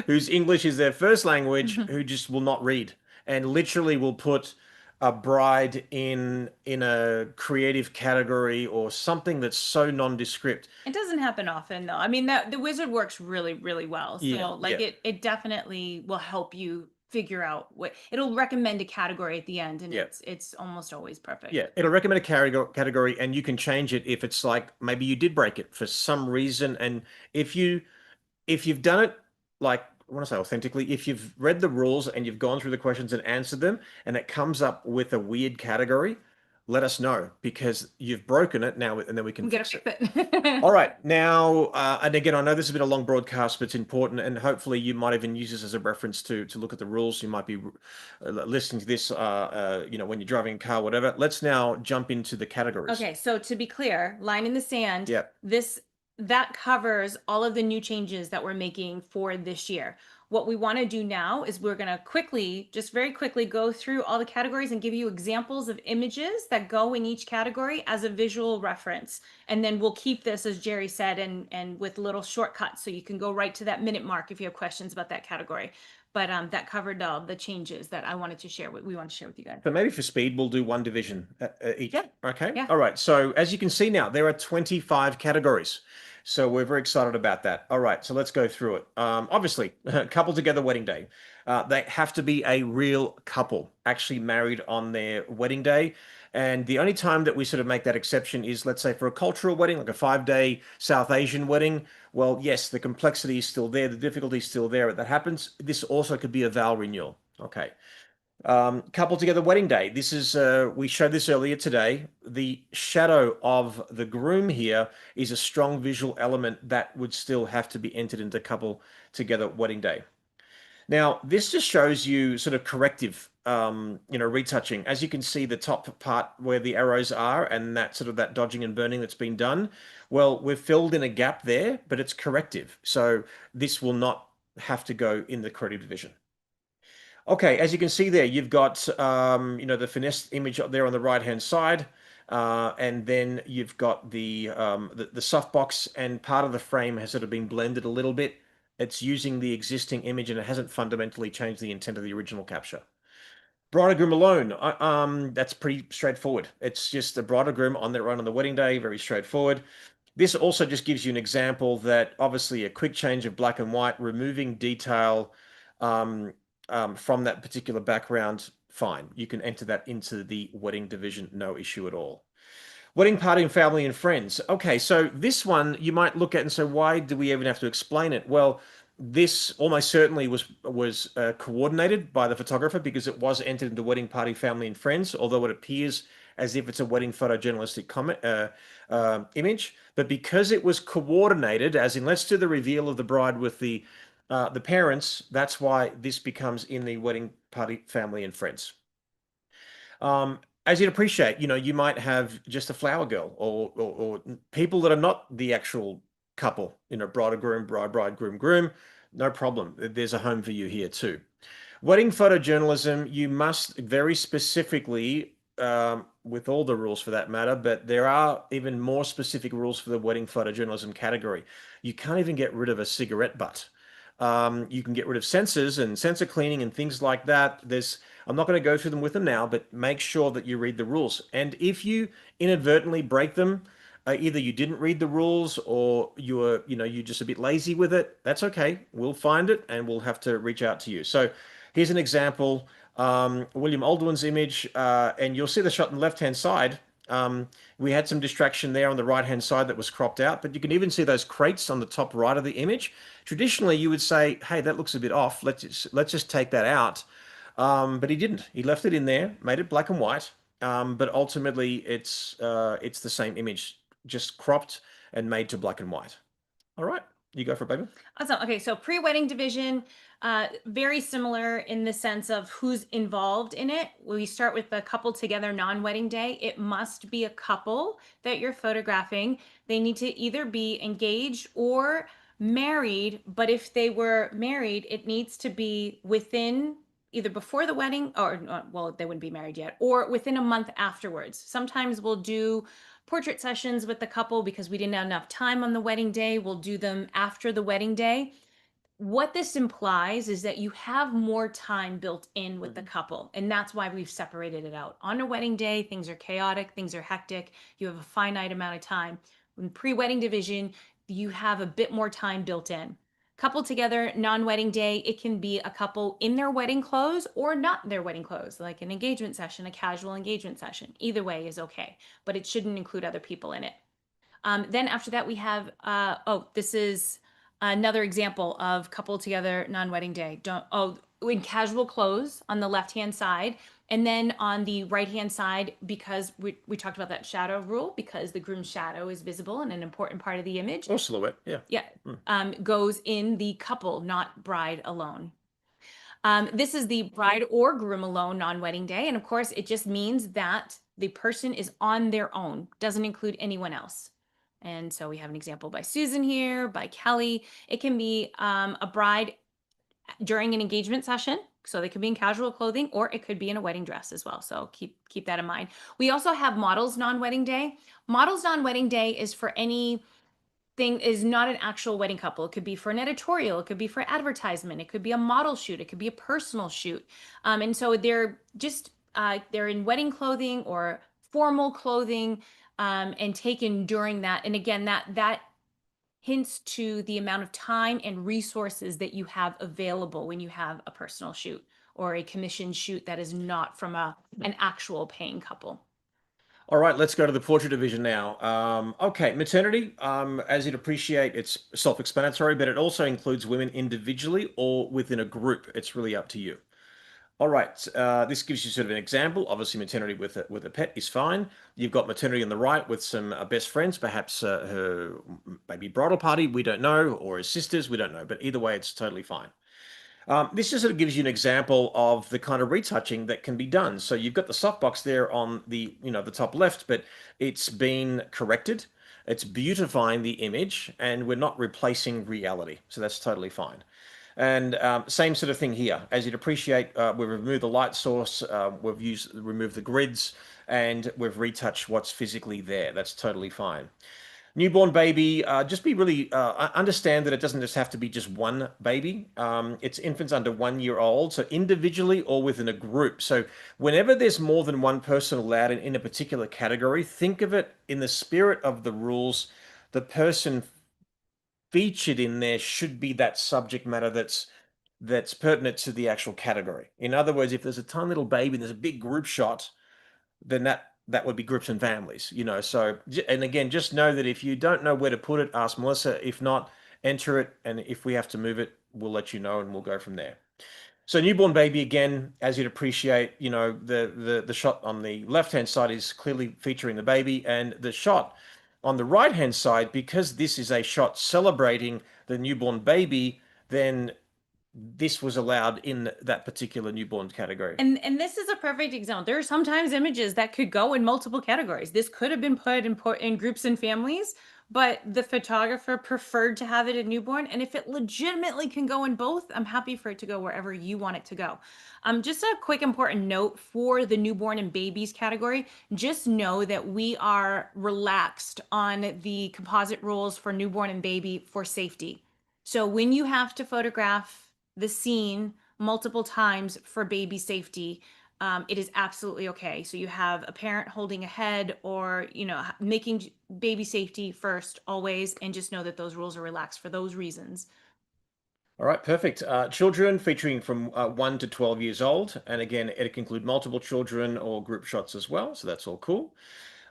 B: whose English is their first language who just will not read and literally will put a bride in a creative category or something that's so nondescript.
A: It doesn't happen often though. I mean that the wizard works really, really well.
B: Yeah,
A: So like
B: yeah,
A: it definitely will help you figure out what it'll recommend a category at the end, and
B: yeah.
A: it's almost always perfect.
B: Yeah, it'll recommend a category and you can change it if it's like maybe you did break it for some reason. And if you if you've done it like I want to say authentically, if you've read the rules and you've gone through the questions and answered them and it comes up with a weird category, let us know because you've broken it now and then we can
A: We gotta
B: fix
A: fix
B: it.
A: it.
B: All right, now, and again, I know this has been a long broadcast, but it's important, and hopefully you might even use this as a reference to look at the rules. You might be listening to this, when you're driving a car, whatever. Let's now jump into the categories.
A: Okay, so to be clear, line in the sand,
B: Yeah.
A: this that covers all of the new changes that we're making for this year. What we want to do now is we're going to quickly, just very quickly go through all the categories and give you examples of images that go in each category as a visual reference. And then we'll keep this, as Jerry said, and with little shortcuts so you can go right to that minute mark if you have questions about that category. But that covered all the changes that I wanted to share, we want to share with you guys.
B: So maybe for speed, we'll do one division each.
A: Yeah,
B: Okay.
A: yeah.
B: All right. So as you can see now, there are 25 categories. So we're very excited about that. All right. So let's go through it. Obviously, couple together wedding day. They have to be a real couple, actually married on their wedding day. And the only time that we sort of make that exception is, let's say, for a cultural wedding, like a 5-day South Asian wedding. Well, yes, the complexity is still there, the difficulty is still there. That happens. This also could be a vow renewal. Okay. Couple together wedding day. This is we showed this earlier today. The shadow of the groom here is a strong visual element that would still have to be entered into couple together wedding day. Now, this just shows you sort of corrective, retouching. As you can see, the top part where the arrows are and that sort of that dodging and burning that's been done. Well, we've filled in a gap there, but it's corrective. So this will not have to go in the creative division. Okay, as you can see there, you've got the finesse image up there on the right-hand side, and then you've got the softbox, and part of the frame has sort of been blended a little bit. It's using the existing image, and it hasn't fundamentally changed the intent of the original capture. Bride and groom alone, that's pretty straightforward. It's just a bride and groom on their own on the wedding day, very straightforward. This also just gives you an example that obviously a quick change of black and white, removing detail um, from that particular background, fine. You can enter that into the wedding division, no issue at all. Wedding party and family and friends. Okay, so this one you might look at and say, why do we even have to explain it? Well, this almost certainly was coordinated by the photographer because it was entered into wedding party, family and friends, although it appears as if it's a wedding photojournalistic image. But because it was coordinated, as in let's do the reveal of the bride with the parents, that's why this becomes in the wedding party, family and friends. As you'd appreciate, you might have just a flower girl or people that are not the actual couple, bride or groom, bride, groom, groom. No problem. There's a home for you here too. Wedding photojournalism, you must very specifically, with all the rules for that matter, but there are even more specific rules for the wedding photojournalism category. You can't even get rid of a cigarette butt. You can get rid of sensors and sensor cleaning and things like that. I'm not going to go through them with them now, but make sure that you read the rules. And if you inadvertently break them, either you didn't read the rules or you're just a bit lazy with it. That's okay. We'll find it and we'll have to reach out to you. So here's an example. William Aldwin's image, and you'll see the shot on the left-hand side. We had some distraction there on the right-hand side that was cropped out, but you can even see those crates on the top right of the image. Traditionally, you would say, "Hey, that looks a bit off. Let's just take that out." But he didn't. He left it in there, made it black and white. But ultimately, it's the same image, just cropped and made to black and white. All right, you go for it, baby.
A: Awesome. Okay, so pre-wedding division, very similar in the sense of who's involved in it. We start with the couple together non-wedding day. It must be a couple that you're photographing. They need to either be engaged or married, but if they were married, it needs to be within either before the wedding or well, they wouldn't be married yet, or within a month afterwards. Sometimes we'll do portrait sessions with the couple because we didn't have enough time on the wedding day. We'll do them after the wedding day. What this implies is that you have more time built in with the
B: Mhm.
A: couple, and that's why we've separated it out. On a wedding day, things are chaotic, things are hectic. You have a finite amount of time. In pre-wedding division, you have a bit more time built in. Couple together, non-wedding day, it can be a couple in their wedding clothes or not in their wedding clothes, like an engagement session, a casual engagement session. Either way is okay, but it shouldn't include other people in it. Then after that, we have, this is another example of couple together non-wedding day. In casual clothes on the left-hand side. And then on the right-hand side, because we talked about that shadow rule, because the groom's shadow is visible and an important part of the image.
B: Or silhouette, yeah.
A: Yeah,
B: Mm.
A: goes in the couple, not bride alone. This is the bride or groom alone non wedding day. And of course, it just means that the person is on their own, doesn't include anyone else. And so we have an example by Susan here, by Kelly. It can be a bride during an engagement session. So they could be in casual clothing or it could be in a wedding dress as well. So keep that in mind. We also have models non-wedding day. Models non-wedding day is for any thing is not an actual wedding couple. It could be for an editorial, it could be for advertisement, it could be a model shoot, it could be a personal shoot. And so they're in wedding clothing or formal clothing and taken during that. And again, that hints to the amount of time and resources that you have available when you have a personal shoot or a commissioned shoot that is not from an actual paying couple.
B: All right, let's go to the portrait division now. Okay, maternity, as you'd appreciate, it's self-explanatory, but it also includes women individually or within a group. It's really up to you. All right, this gives you sort of an example. Obviously, maternity with a pet is fine. You've got maternity on the right with some best friends, perhaps her maybe bridal party, we don't know, or his sisters, we don't know. But either way, it's totally fine. This just sort of gives you an example of the kind of retouching that can be done. So you've got the softbox there on the top left, but it's been corrected. It's beautifying the image, and we're not replacing reality. So that's totally fine. And same sort of thing here. As you'd appreciate, we've removed the light source, removed the grids, and we've retouched what's physically there. That's totally fine. Newborn baby, just be really understand that it doesn't just have to be just one baby. It's infants under 1 year old, so individually or within a group. So whenever there's more than one person allowed in a particular category, think of it in the spirit of the rules. The person featured in there should be that subject matter that's pertinent to the actual category. In other words, if there's a tiny little baby and there's a big group shot, then that would be groups and families, So, and again, just know that if you don't know where to put it, ask Melissa. If not, enter it, and if we have to move it, we'll let you know, and we'll go from there. So, newborn baby again, as you'd appreciate, the shot on the left hand side is clearly featuring the baby, and the shot on the right hand side, because this is a shot celebrating the newborn baby, then this was allowed in that particular newborn category.
A: And this is a perfect example. There are sometimes images that could go in multiple categories. This could have been put in groups and families, but the photographer preferred to have it in newborn. And if it legitimately can go in both, I'm happy for it to go wherever you want it to go. Just a quick important note for the newborn and babies category. Just know that we are relaxed on the composite rules for newborn and baby for safety. So when you have to photograph the scene multiple times for baby safety, it is absolutely okay. So you have a parent holding a head, or making baby safety first always, and just know that those rules are relaxed for those reasons.
B: All right, perfect. Children featuring from 1 to 12 years old. And again, it can include multiple children or group shots as well. So that's all cool.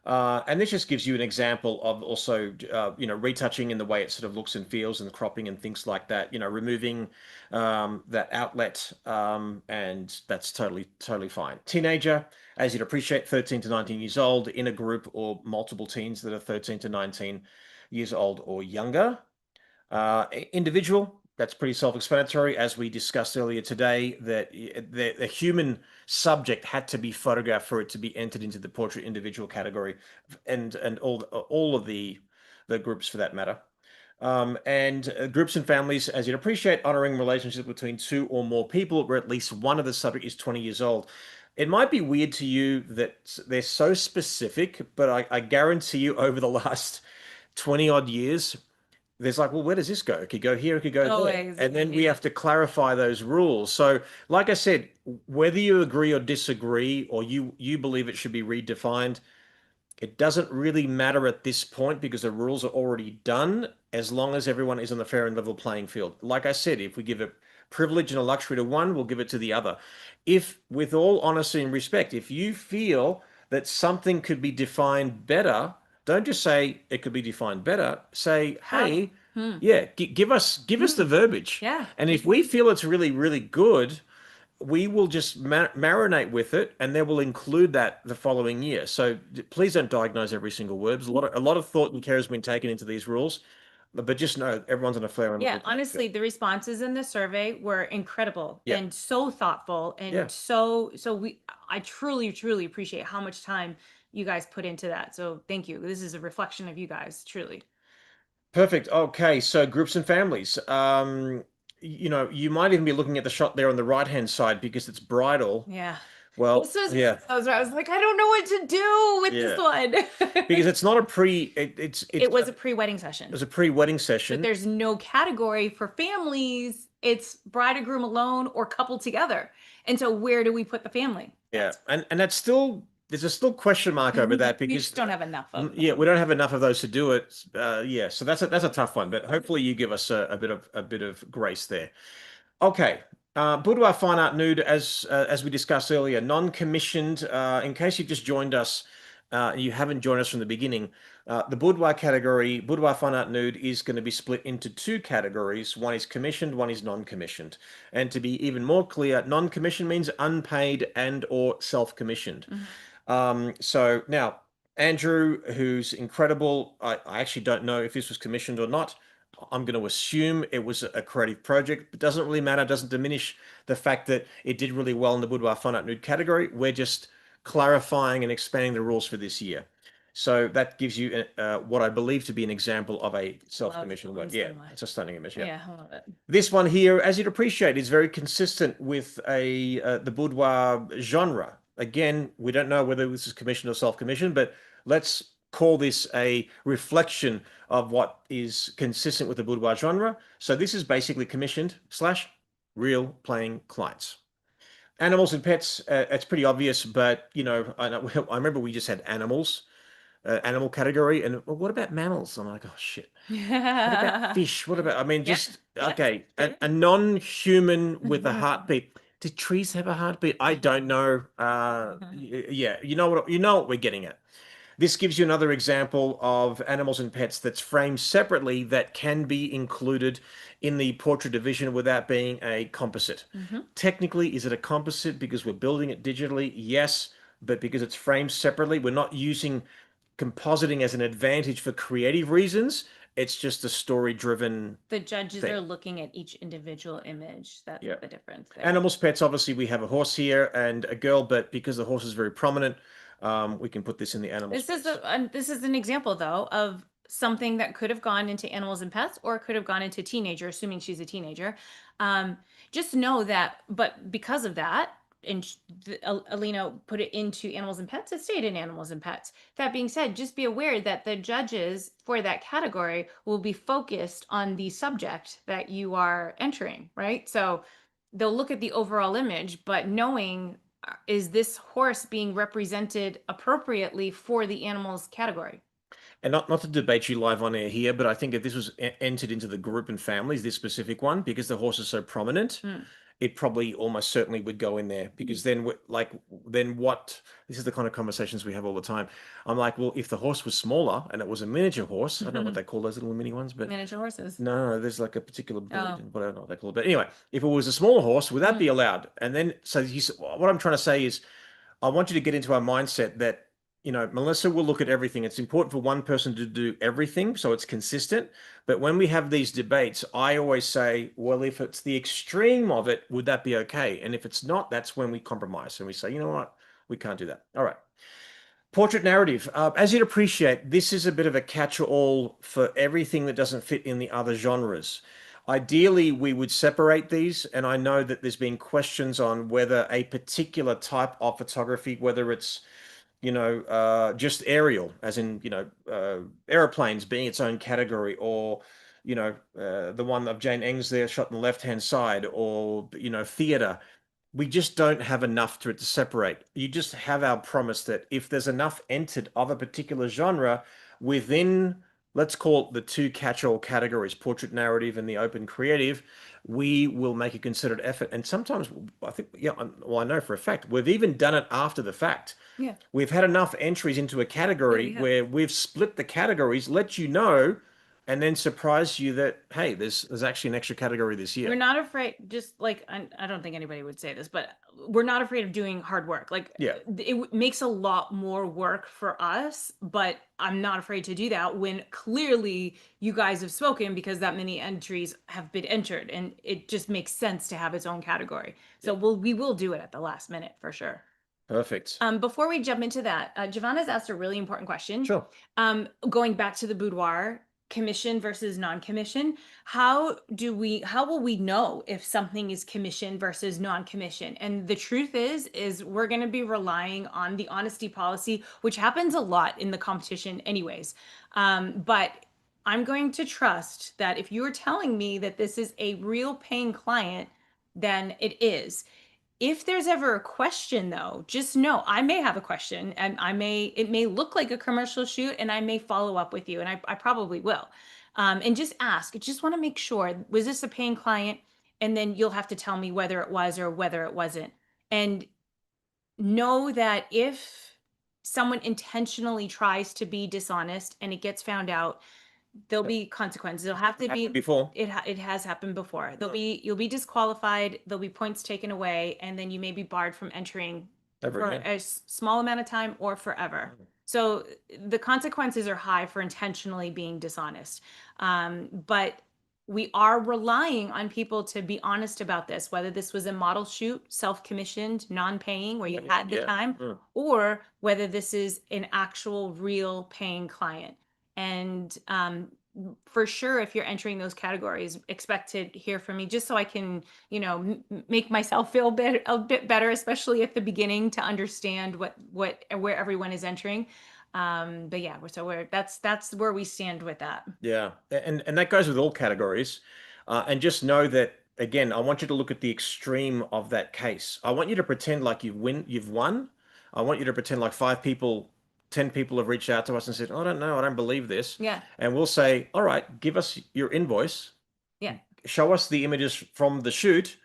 B: And this just gives you an example of also, retouching in the way it sort of looks and feels and cropping and things like that, removing that outlet. And that's totally, totally fine. Teenager, as you'd appreciate, 13 to 19 years old in a group or multiple teens that are 13 to 19 years old or younger. Individual, that's pretty self-explanatory. As we discussed earlier today, that the human subject had to be photographed for it to be entered into the portrait individual category, and all of the groups for that matter. And groups and families, as you'd appreciate, honoring relationships between two or more people where at least one of the subject is 20 years old. It might be weird to you that they're so specific, but I guarantee you over the last 20 odd years, there's like, well, where does this go? It could go here, it could go there.
A: Always.
B: And then we have to clarify those rules. So, like I said, whether you agree or disagree, or you believe it should be redefined, it doesn't really matter at this point because the rules are already done as long as everyone is on the fair and level playing field. Like I said, if we give a privilege and a luxury to one, we'll give it to the other. If, with all honesty and respect, if you feel that something could be defined better, don't just say it could be defined better. Say,
A: How?
B: hey, yeah, give us the verbiage.
A: Yeah.
B: And if we feel it's really, really good, we will just marinate with it, and then we'll include that the following year. So please don't diagnose every single word. There's a lot of thought and care has been taken into these rules, but just know everyone's on a fair and
A: Yeah,
B: level playing field.
A: honestly, the responses in the survey were incredible
B: Yeah,
A: and so thoughtful,
B: yeah.
A: and so I truly, truly appreciate how much time you guys put into that. So thank you. This is a reflection of you guys, truly.
B: Perfect. Okay, so groups and families. You might even be looking at the shot there on the right-hand side because it's bridal.
A: Yeah.
B: Well,
A: This was one
B: yeah,
A: of those where I was like, I don't know what to do with this
B: yeah.
A: one.
B: Because it's not a pre, it's
A: It
B: it
A: was a pre-wedding session,
B: was a pre-wedding
A: but
B: session.
A: there's no category for families. It's bride and groom alone or couple together. And so where do we put the family?
B: Yeah,
A: That's
B: and that's still, there's a still question mark over that
A: we
B: because
A: just don't have enough of
B: yeah, we
A: them.
B: don't have enough of those to do it. Yeah, so that's a tough one, but hopefully you give us a bit of grace there. Okay. Boudoir Fine Art Nude, as we discussed earlier, non-commissioned. In case you've just joined us, you haven't joined us from the beginning. The boudoir category, Boudoir Fine Art Nude, is going to be split into two categories. One is commissioned, one is non-commissioned. And to be even more clear, non-commissioned means unpaid and or self-commissioned.
A: Mhm.
B: So now, Andrew, who's incredible, I actually don't know if this was commissioned or not. I'm going to assume it was a creative project. It doesn't really matter. It doesn't diminish the fact that it did really well in the Boudoir Fine Art Nude category. We're just clarifying and expanding the rules for this year. So that gives you what I believe to be an example of a
A: Love the
B: self-commissioned work. Yeah,
A: winsome one.
B: it's a stunning image. Yeah.
A: Yeah, I love it.
B: This one here, as you'd appreciate, is very consistent with the boudoir genre. Again, we don't know whether this is commissioned or self-commissioned, but let's call this a reflection of what is consistent with the boudoir genre. So this is basically commissioned slash real playing clients. Animals and pets, it's pretty obvious, but I remember we just had animals, animal category, and well, what about mammals? I'm like, oh shit. What about
A: Yeah.
B: fish? What about, I mean,
A: Yeah.
B: just,
A: Yeah.
B: okay, a,
A: True.
B: a non-human with a heartbeat. Do trees have a heartbeat? I don't know. Yeah, you know what we're getting at. This gives you another example of animals and pets that's framed separately that can be included in the portrait division without being a composite.
A: Mhm.
B: Technically, is it a composite because we're building it digitally? Yes, but because it's framed separately, we're not using compositing as an advantage for creative reasons. It's just a story-driven
A: The judges
B: thing.
A: are looking at each individual image. That's
B: Yeah.
A: the difference there.
B: Animals, pets, obviously we have a horse here and a girl, but because the horse is very prominent, we can put this in the animals,
A: This is
B: pets.
A: this is an example though of something that could have gone into animals and pets, or it could have gone into teenager, assuming she's a teenager. Um, just know that, but because of that, and Alina put it into animals and pets, it stayed in animals and pets. That being said, just be aware that the judges for that category will be focused on the subject that you are entering, right? So they'll look at the overall image, but knowing, is this horse being represented appropriately for the animals category?
B: And not to debate you live on air here, but I think if this was entered into the group and families, this specific one, because the horse is so prominent,
A: Mm.
B: it probably almost certainly would go in there. Because then, then what? This is the kind of conversations we have all the time. I'm like, well, if the horse was smaller and it was a miniature horse, I don't know what they call those little mini ones, but
A: Miniature horses.
B: no, there's like a particular breed
A: Oh.
B: and whatever they call it. But anyway, if it was a smaller horse, would that be
A: Mm.
B: allowed? And then, so what I'm trying to say is, I want you to get into our mindset that, Melissa will look at everything. It's important for one person to do everything so it's consistent. But when we have these debates, I always say, well, if it's the extreme of it, would that be okay? And if it's not, that's when we compromise and we say, you know what, we can't do that. All right. Portrait narrative. As you'd appreciate, this is a bit of a catch-all for everything that doesn't fit in the other genres. Ideally, we would separate these, and I know that there's been questions on whether a particular type of photography, whether it's just aerial, as in, aeroplanes being its own category, or, the one of Jane Eng's there shot on the left-hand side, or, theater. We just don't have enough to separate. You just have our promise that if there's enough entered of a particular genre within, let's call it the two catch-all categories, portrait narrative and the open creative, we will make a considered effort. And sometimes I think, yeah, well, I know for a fact, we've even done it after the fact.
A: Yeah.
B: We've had enough entries into a
A: Yeah,
B: category
A: we have.
B: where we've split the categories, let you know, and then surprise you that, hey, there's actually an extra category this
A: We're
B: year.
A: not afraid, just like, I don't think anybody would say this, but we're not afraid of doing hard work. Like,
B: Yeah.
A: makes a lot more work for us, but I'm not afraid to do that when clearly you guys have spoken, because that many entries have been entered, and it just makes sense to have its own category. So we will do it at the last minute for sure.
B: Perfect.
A: Before we jump into that, Giovanna's asked a really important question.
B: Sure.
A: Going back to the boudoir, commission versus non-commission, how will we know if something is commission versus non-commission? And the truth is we're going to be relying on the honesty policy, which happens a lot in the competition anyways. But I'm going to trust that if you're telling me that this is a real paying client, then it is. If there's ever a question though, just know I may have a question, and it may look like a commercial shoot, and I may follow up with you, and I probably will. And just ask. I just want to make sure, was this a paying client? And then you'll have to tell me whether it was or whether it wasn't. And know that if someone intentionally tries to be dishonest and it gets found out, there'll be consequences. It'll have to
B: Happened
A: be,
B: before.
A: it has happened before.
B: Mm.
A: You'll be disqualified, there'll be points taken away, and then you may be barred from entering
B: Ever
A: for
B: again.
A: a small amount of time or forever. So the consequences are high for intentionally being dishonest. But we are relying on people to be honest about this, whether this was a model shoot, self-commissioned, non-paying, where you had the
B: Yeah.
A: time,
B: Mm.
A: or whether this is an actual real paying client. And for sure, if you're entering those categories, expect to hear from me, just so I can, make myself feel a bit better, especially at the beginning, to understand where everyone is entering. But yeah, that's where we stand with that.
B: Yeah. And that goes with all categories. And just know that, again, I want you to look at the extreme of that case. I want you to pretend like you've won. I want you to pretend like 5 people, 10 people have reached out to us and said, I don't know, I don't believe this.
A: Yeah,
B: And we'll say, all right, give us your invoice,
A: yeah.
B: show us the images from the shoot,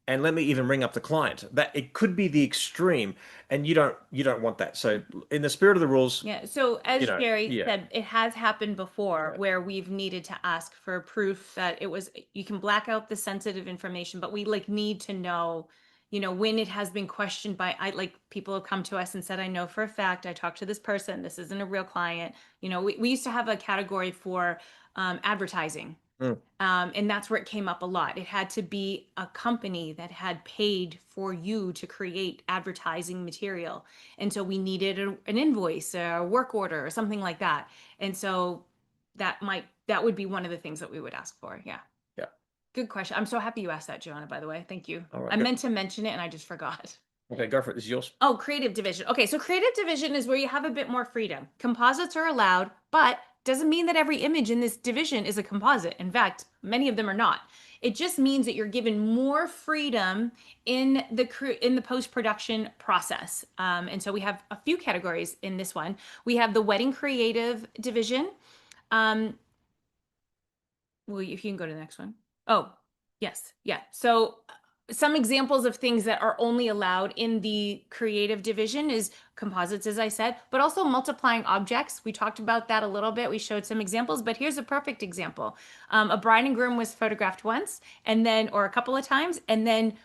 B: and let me even ring up the client. That it could be the extreme, and you don't want that. So in the spirit of the rules,
A: Yeah. So as Jerry
B: yeah,
A: said, it has happened before
B: yeah.
A: where we've needed to ask for proof that you can black out the sensitive information, but we like need to know, when it has been questioned by, people have come to us and said, I know for a fact, I talked to this person, this isn't a real client. We used to have a category for advertising.
B: Mm.
A: And that's where it came up a lot. It had to be a company that had paid for you to create advertising material. And so we needed an invoice, a work order, or something like that. And so that would be one of the things that we would ask for. Yeah.
B: Yeah.
A: Good question. I'm so happy you asked that, Joanna, by the way. Thank you.
B: All
A: I
B: right. Go.
A: meant to mention it and I just forgot.
B: Okay, go for it. This is yours.
A: Oh, creative division. Okay, so creative division is where you have a bit more freedom. Composites are allowed, but doesn't mean that every image in this division is a composite. In fact, many of them are not. It just means that you're given more freedom in the post-production process. And so we have a few categories in this one. We have the wedding creative division. Um, well, if you can go to the next one. Oh, yes. Yeah. So some examples of things that are only allowed in the creative division is composites, as I said, but also multiplying objects. We talked about that a little bit. We showed some examples, but here's a perfect example. A bride and groom was photographed once and then, or a couple of times, and then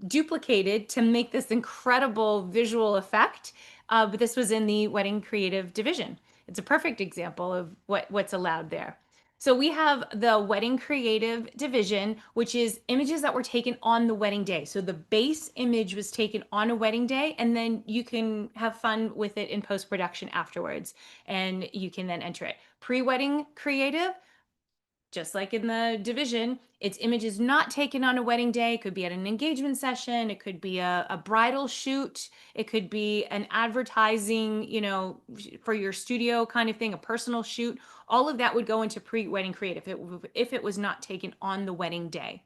A: duplicated to make this incredible visual effect. But this was in the wedding creative division. It's a perfect example of what's allowed there. So we have the wedding creative division, which is images that were taken on the wedding day. So the base image was taken on a wedding day, and then you can have fun with it in post-production afterwards, and you can then enter it. Pre-wedding creative, just like in the division, it's images not taken on a wedding day. It could be at an engagement session. It could be a bridal shoot. It could be an advertising, for your studio kind of thing, a personal shoot. All of that would go into pre-wedding creative if it was not taken on the wedding day.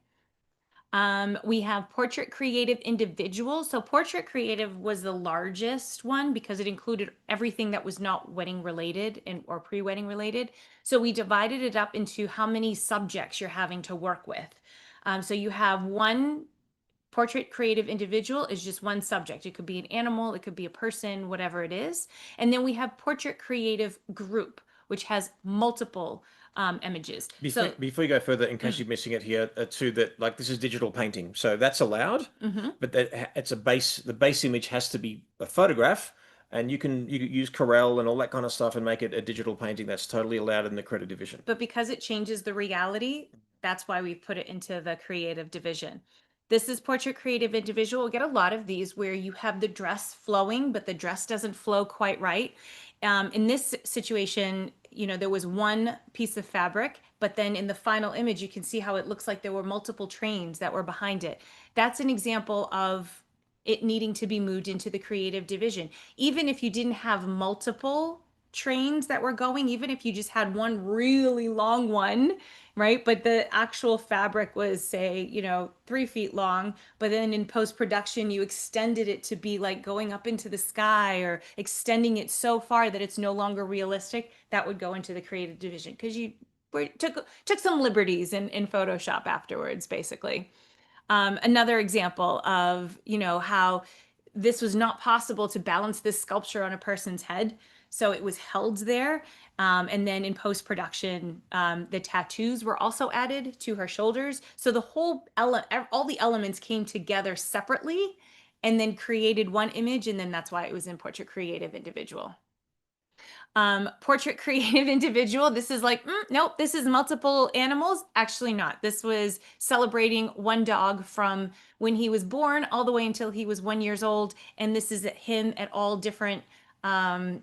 A: We have portrait creative individual. So portrait creative was the largest one because it included everything that was not wedding related or pre-wedding related. So we divided it up into how many subjects you're having to work with. So you have one portrait creative individual is just one subject. It could be an animal, it could be a person, whatever it is. And then we have portrait creative group, which has multiple images.
B: Before you go further, in case you're missing it here, too, that like this is digital painting, so that's allowed, but that it's a base. The base image has to be a photograph, and you use Corel and all that kind of stuff and make it a digital painting. That's totally allowed in the credit division.
A: But because it changes the reality, that's why we put it into the creative division. This is portrait creative individual. We'll get a lot of these where you have the dress flowing, but the dress doesn't flow quite right. In this situation, there was one piece of fabric, but then in the final image, you can see how it looks like there were multiple trains that were behind it. That's an example of it needing to be moved into the creative division. Even if you didn't have multiple trains that were going, even if you just had one really long one, right? But the actual fabric was, say, 3 feet long, but then in post-production, you extended it to be like going up into the sky or extending it so far that it's no longer realistic. That would go into the creative division because you took some liberties in Photoshop afterwards, basically. Another example of, how this was not possible to balance this sculpture on a person's head. So it was held there. And then in post-production, the tattoos were also added to her shoulders. So all the elements came together separately and then created one image. And then that's why it was in portrait creative individual. Portrait creative individual. This is like, nope, this is multiple animals. Actually not. This was celebrating one dog from when he was born all the way until he was 1 year old. And this is him at all different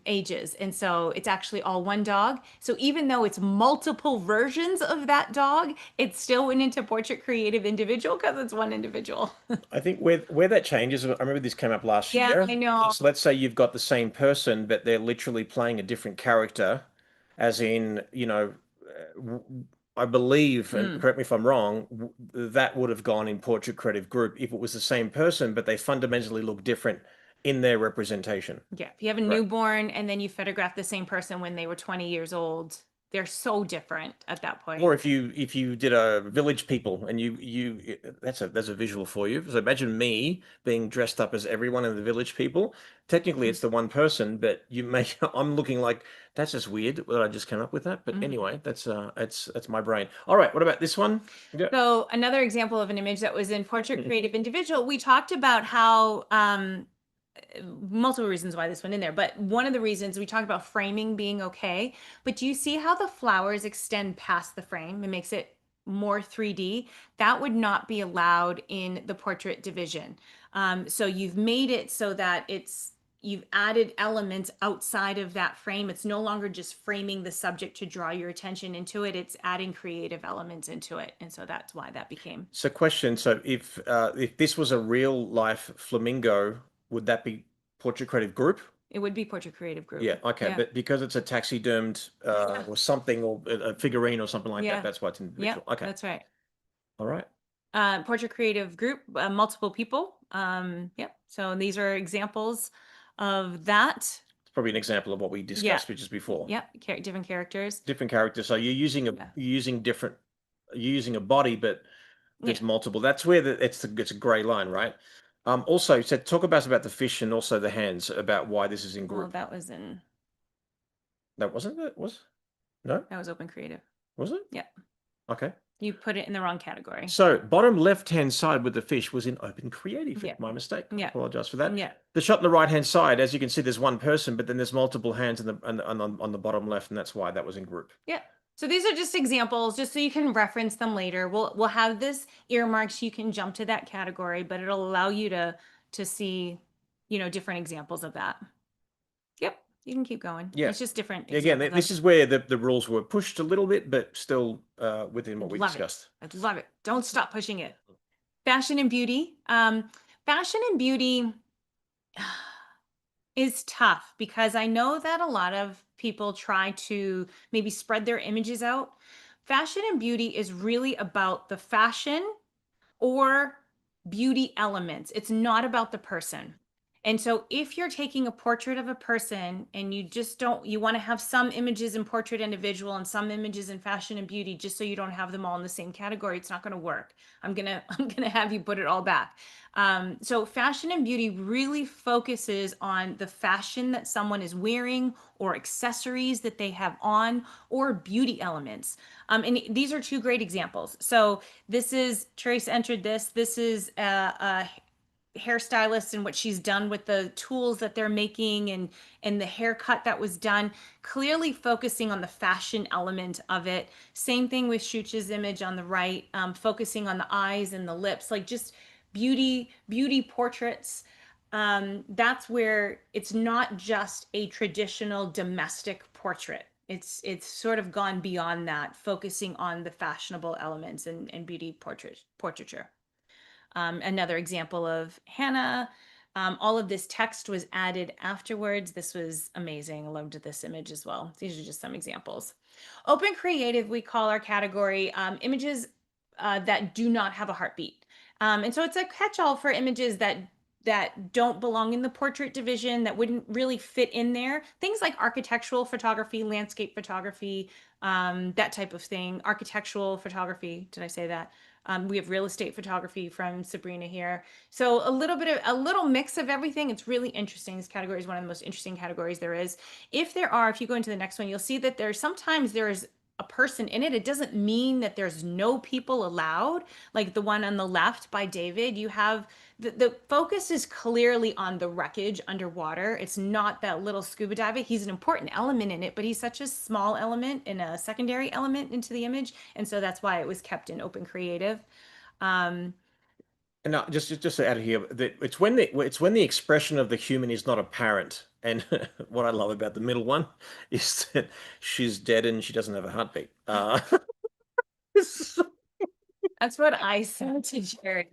A: ages. And so it's actually all one dog. So even though it's multiple versions of that dog, it still went into portrait creative individual because it's one individual.
B: I think where that changes, I remember this came up last
A: Yeah,
B: year.
A: I know.
B: So let's say you've got the same person, but they're literally playing a different character, as in, I believe, and
A: Mm.
B: correct me if I'm wrong, that would have gone in portrait creative group if it was the same person, but they fundamentally look different in their representation.
A: Yeah, if you have a
B: Right.
A: newborn and then you photograph the same person when they were 20 years old, they're so different at that point.
B: Or if you did a village people and that's a visual for you. So imagine me being dressed up as everyone in the village people. Technically it's the one person, but I'm looking like that's just weird that I just came up with that. But
A: Mhm.
B: anyway, that's my brain. All right, what about this one? Yeah.
A: So another example of an image that was in portrait creative individual, we talked about how multiple reasons why this went in there, but one of the reasons we talked about framing being okay. But do you see how the flowers extend past the frame? It makes it more 3D. That would not be allowed in the portrait division. So you've made it so that you've added elements outside of that frame. It's no longer just framing the subject to draw your attention into it. It's adding creative elements into it. And so that's why that became.
B: So question, so if this was a real life flamingo, would that be Portrait Creative Group?
A: It would be Portrait Creative Group.
B: Yeah, okay,
A: Yeah.
B: but because it's a taxidermed
A: Yeah.
B: or something, or a figurine or something like that,
A: Yeah.
B: that's why it's
A: Yep.
B: individual. Okay,
A: That's right.
B: all right.
A: Portrait Creative Group, multiple people. Yep. So these are examples of that.
B: It's probably an example of what we
A: Yeah.
B: discussed, which is before.
A: Yep. Different characters.
B: Different characters. So
A: Yeah.
B: you're using different, you're using a body, but
A: Yeah.
B: there's multiple. That's where it's a gray line, right? Also, so talk about the fish and also the hands, about why this is in
A: Well,
B: group.
A: that was in,
B: That wasn't it? Was no?
A: that was Open Creative.
B: Was it?
A: Yeah.
B: Okay.
A: You put it in the wrong category.
B: So bottom left-hand side with the fish was in Open Creative.
A: Yeah.
B: My mistake. I
A: Yeah.
B: apologize for that.
A: Yeah.
B: The shot on the right-hand side, as you can see, there's one person, but then there's multiple hands on the bottom left, and that's why that was in group.
A: Yeah. So these are just examples, just so you can reference them later. We'll have this earmarked so you can jump to that category, but it'll allow you to see, different examples of that. Yep, you can keep going.
B: Yeah.
A: It's just different
B: Again,
A: examples.
B: this is where the rules were pushed a little bit, but still within what we
A: Love
B: discussed.
A: it. I love it. Don't stop pushing it. Fashion and beauty. Fashion and beauty is tough because I know that a lot of people try to maybe spread their images out. Fashion and beauty is really about the fashion or beauty elements. It's not about the person. And so if you're taking a portrait of a person and you just don't, you want to have some images in portrait individual and some images in fashion and beauty, just so you don't have them all in the same category, it's not going to work. I'm gonna have you put it all back. So fashion and beauty really focuses on the fashion that someone is wearing or accessories that they have on or beauty elements. And these are two great examples. So this is Trace entered this. This is a hairstylist and what she's done with the tools that they're making and the haircut that was done, clearly focusing on the fashion element of it. Same thing with Shuch's image on the right, focusing on the eyes and the lips, like just beauty portraits. That's where it's not just a traditional domestic portrait. It's sort of gone beyond that, focusing on the fashionable elements and beauty portraiture. Another example of Hannah. All of this text was added afterwards. This was amazing. I loved this image as well. These are just some examples. Open creative, we call our category images that do not have a heartbeat. And so it's a catch-all for images that don't belong in the portrait division, that wouldn't really fit in there. Things like architectural photography, landscape photography, that type of thing. Architectural photography, did I say that? We have real estate photography from Sabrina here. So a little mix of everything. It's really interesting. This category is one of the most interesting categories there is. If you go into the next one, you'll see that sometimes there is a person in it. It doesn't mean that there's no people allowed. Like the one on the left by David, you have the focus is clearly on the wreckage underwater. It's not that little scuba diver. He's an important element in it, but he's such a small element and a secondary element into the image. And so that's why it was kept in Open Creative.
B: And now, just to add here, that it's when the expression of the human is not apparent. And what I love about the middle one is that she's dead and she doesn't have a heartbeat.
A: That's what I said to Jerry.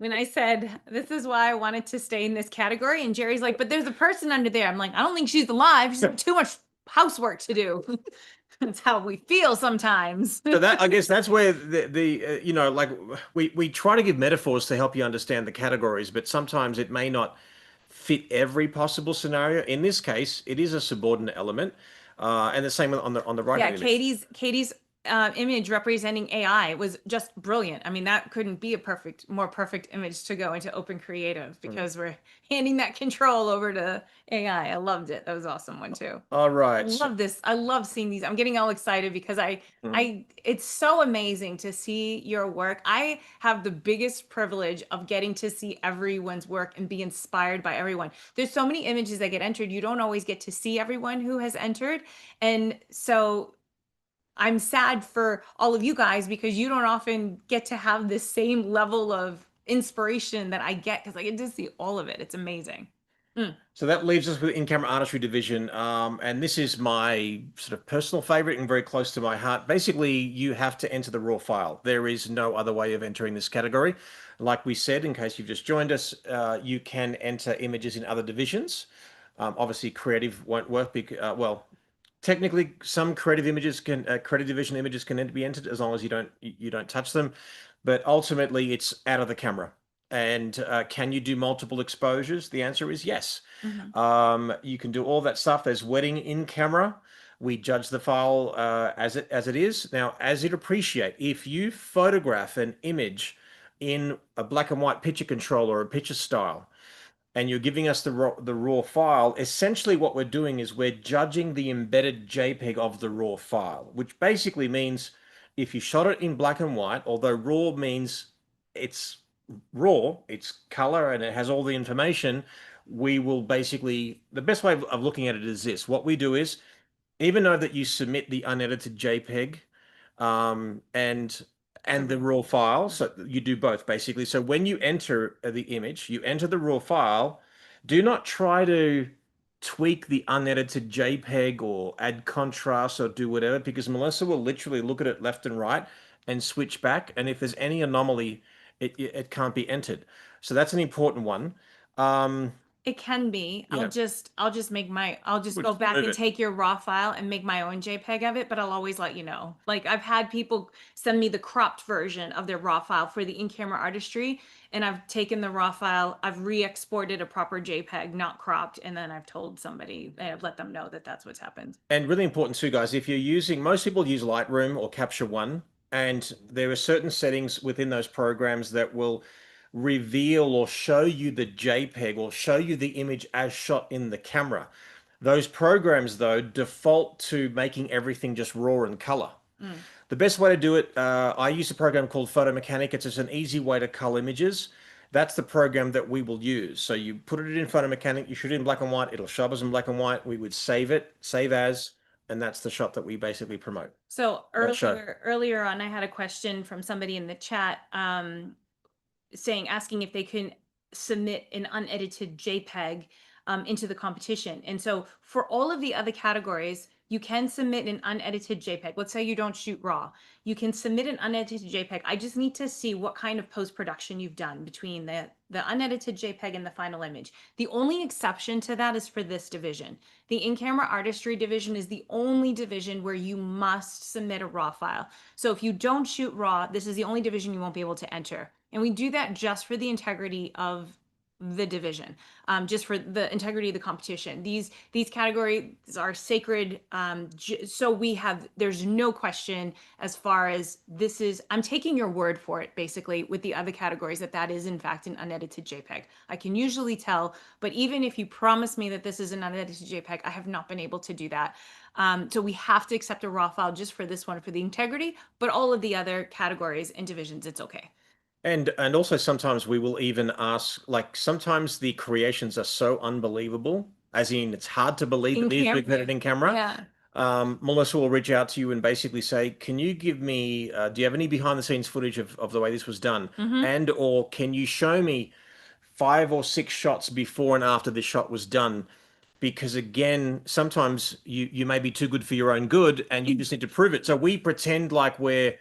A: When I said, this is why I wanted to stay in this category. And Jerry's like, but there's a person under there. I'm like, I don't think she's alive. She's got too much housework to do. That's how we feel sometimes.
B: So that, I guess that's where like we try to give metaphors to help you understand the categories, but sometimes it may not fit every possible scenario. In this case, it is a subordinate element, and the same on the right
A: Yeah,
B: hand image.
A: Katie's image representing AI was just brilliant. I mean, that couldn't be a more perfect image to go into Open Creative because we're handing that control over to AI. I loved it. That was an awesome one too.
B: All
A: I
B: right.
A: love this. I love seeing these. I'm getting all excited because
B: Mhm.
A: it's so amazing to see your work. I have the biggest privilege of getting to see everyone's work and be inspired by everyone. There's so many images that get entered. You don't always get to see everyone who has entered. And so I'm sad for all of you guys because you don't often get to have this same level of inspiration that I get because I get to see all of it. It's amazing. Mm,
B: So that leaves us with in-camera artistry division, and this is my sort of personal favorite and very close to my heart. Basically, you have to enter the raw file. There is no other way of entering this category. Like we said, in case you've just joined us, you can enter images in other divisions. Obviously, creative won't work because, well, technically, some creative images can, creative division images can be entered as long as you don't touch them. But ultimately, it's out of the camera. And can you do multiple exposures? The answer is yes.
A: mhm.
B: You can do all that stuff. There's wedding in camera. We judge the file as it is. Now, as you'd appreciate, if you photograph an image in a black and white picture controller or a picture style, and you're giving us the raw file, essentially what we're doing is we're judging the embedded JPEG of the raw file, which basically means if you shot it in black and white, although raw means it's raw, it's color and it has all the information, we will basically, the best way of looking at it is this. What we do is, even though that you submit the unedited JPEG um, and
A: The
B: and the
A: real.
B: raw file,
A: Mhm.
B: so you do both basically. So when you enter the image, you enter the raw file. Do not try to tweak the unedited JPEG or add contrast or do whatever, because Melissa will literally look at it left and right and switch back. And if there's any anomaly, it can't be entered. So that's an important one. Um,
A: It can be.
B: yeah,
A: I'll just
B: we'll
A: go
B: just
A: back
B: move
A: and
B: it.
A: take your raw file and make my own JPEG of it, but I'll always let you know. Like I've had people send me the cropped version of their raw file for the in-camera artistry, and I've taken the raw file, I've re-exported a proper JPEG, not cropped, and then I've told somebody, I've let them know that that's what's happened.
B: And really important too, guys, if you're using, most people use Lightroom or Capture One, and there are certain settings within those programs that will reveal or show you the JPEG or show you the image as shot in the camera. Those programs, though, default to making everything just raw and color.
A: Mm.
B: The best way to do it, I use a program called Photo Mechanic. It's just an easy way to cull images. That's the program that we will use. So you put it in Photo Mechanic, you shoot it in black and white, it'll show up as in black and white. We would save it, save as, and that's the shot that we basically promote.
A: So
B: That show.
A: earlier on, I had a question from somebody in the chat. Asking if they can submit an unedited JPEG into the competition. And so for all of the other categories, you can submit an unedited JPEG. Let's say you don't shoot raw. You can submit an unedited JPEG. I just need to see what kind of post-production you've done between the unedited JPEG and the final image. The only exception to that is for this division. The in-camera artistry division is the only division where you must submit a raw file. So if you don't shoot raw, this is the only division you won't be able to enter. And we do that just for the integrity of the division, just for the integrity of the competition. These categories are sacred. So there's no question as far as this is, I'm taking your word for it, basically, with the other categories, that is in fact an unedited JPEG. I can usually tell, but even if you promise me that this is an unedited JPEG, I have not been able to do that. So we have to accept a raw file just for this one, for the integrity, but all of the other categories and divisions, it's okay.
B: And also sometimes we will even ask, like sometimes the creations are so unbelievable, as in it's hard to believe that
A: In
B: these were
A: camp,
B: created in camera.
A: yeah.
B: Melissa will reach out to you and basically say, can you give me, do you have any behind the scenes footage of the way this was done?
A: Mm-hmm.
B: And or can you show me 5 or 6 shots before and after this shot was done? Because again, sometimes you may be too good for your own good and you just need to prove it. So we pretend like we're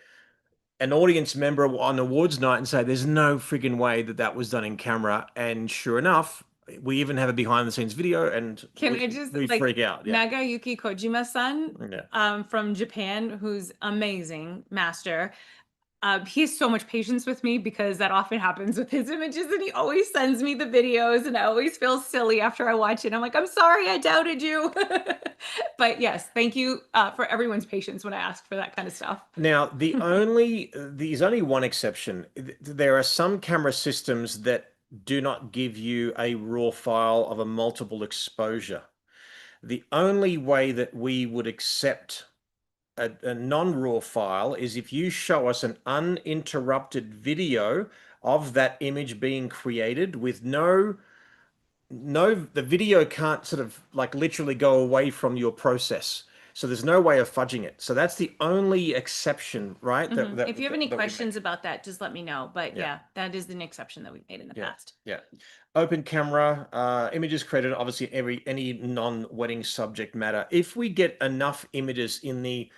B: an audience member on awards night and say, there's no friggin' way that that was done in camera. And sure enough, we even have a behind the scenes video and
A: Can
B: we,
A: I just
B: we freak out. Yeah.
A: Nagayuki Kojima-san
B: Yeah.
A: from Japan, who's amazing master. He has so much patience with me because that often happens with his images, and he always sends me the videos, and I always feel silly after I watch it. I'm like, I'm sorry, I doubted you. But yes, thank you for everyone's patience when I ask for that kind of stuff.
B: Now, there's only one exception. There are some camera systems that do not give you a raw file of a multiple exposure. The only way that we would accept a non-raw file is if you show us an uninterrupted video of that image being created with the video can't sort of like literally go away from your process. So there's no way of fudging it. So that's the only exception, right?
A: If you have any
B: That we
A: questions
B: make.
A: about that, just let me know. But
B: Yeah.
A: yeah, that is an exception that we've made in the
B: Yeah,
A: past.
B: yeah. Open camera, images created, obviously any non-wedding subject matter. If we get enough images in the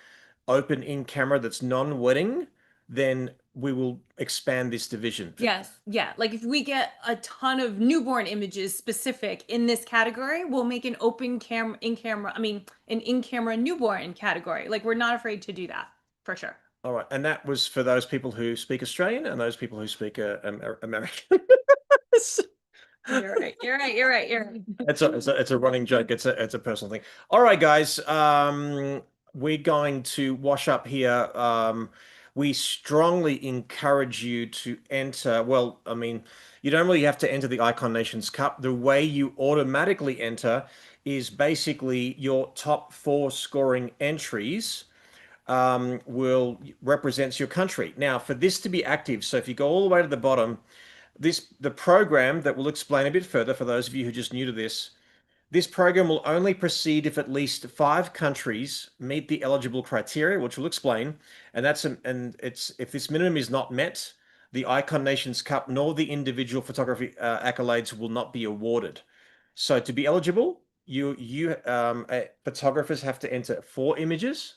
B: open in camera that's non-wedding, then we will expand this division.
A: Yes, yeah. Like if we get a ton of newborn images specific in this category, we'll make an open camera in camera, I mean, an in camera newborn category. Like we're not afraid to do that for sure.
B: All right, and that was for those people who speak Australian and those people who speak American.
A: You're right. You're right. You're right. You're right.
B: It's a running joke. It's a personal thing. All right, guys. We're going to wash up here. We strongly encourage you to enter. Well, I mean, you don't really have to enter the Icon Nations Cup. The way you automatically enter is basically your top four scoring entries will represents your country. Now, for this to be active, so if you go all the way to the bottom, the program that we'll explain a bit further for those of you who are just new to this program will only proceed if at least 5 countries meet the eligible criteria, which we'll explain. And it's if this minimum is not met, the Icon Nations Cup nor the individual photography accolades will not be awarded. So to be eligible, photographers have to enter 4 images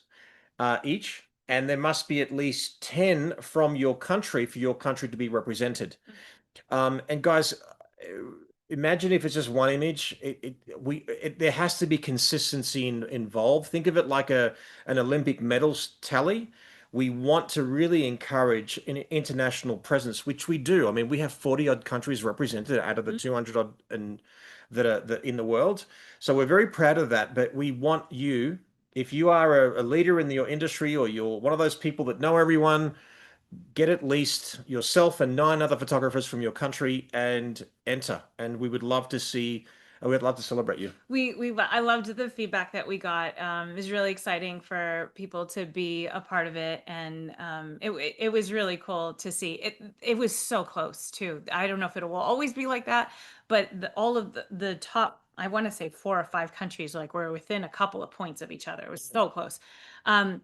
B: each, and there must be at least 10 from your country for your country to be represented. And guys, imagine if it's just one image. There has to be consistency involved. Think of it like an Olympic medals tally. We want to really encourage an international presence, which we do. I mean, we have 40 odd countries represented out of the 200 odd and that in the world. So we're very proud of that. But we want you, if you are a leader in your industry or you're one of those people that know everyone, get at least yourself and 9 other photographers from your country and enter. And we'd love to celebrate you.
A: I loved the feedback that we got. It was really exciting for people to be a part of it, and it was really cool to see. It was so close too. I don't know if it will always be like that, but all of the top, I want to say 4 or 5 countries, like were within a couple of points of each other. It was so close. Um,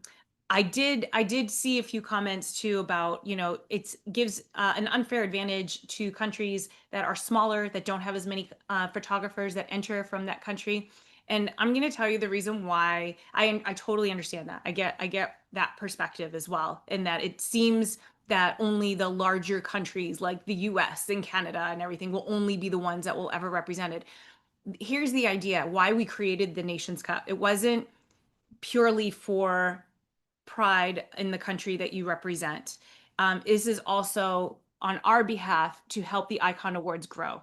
A: I did see a few comments too about, it gives an unfair advantage to countries that are smaller, that don't have as many photographers that enter from that country. And I'm going to tell you the reason why. I totally understand that. I get that perspective as well, in that it seems that only the larger countries like the US and Canada and everything will only be the ones that will ever represent it. Here's the idea why we created the Nations Cup. It wasn't purely for pride in the country that you represent. This is also on our behalf to help the Icon Awards grow.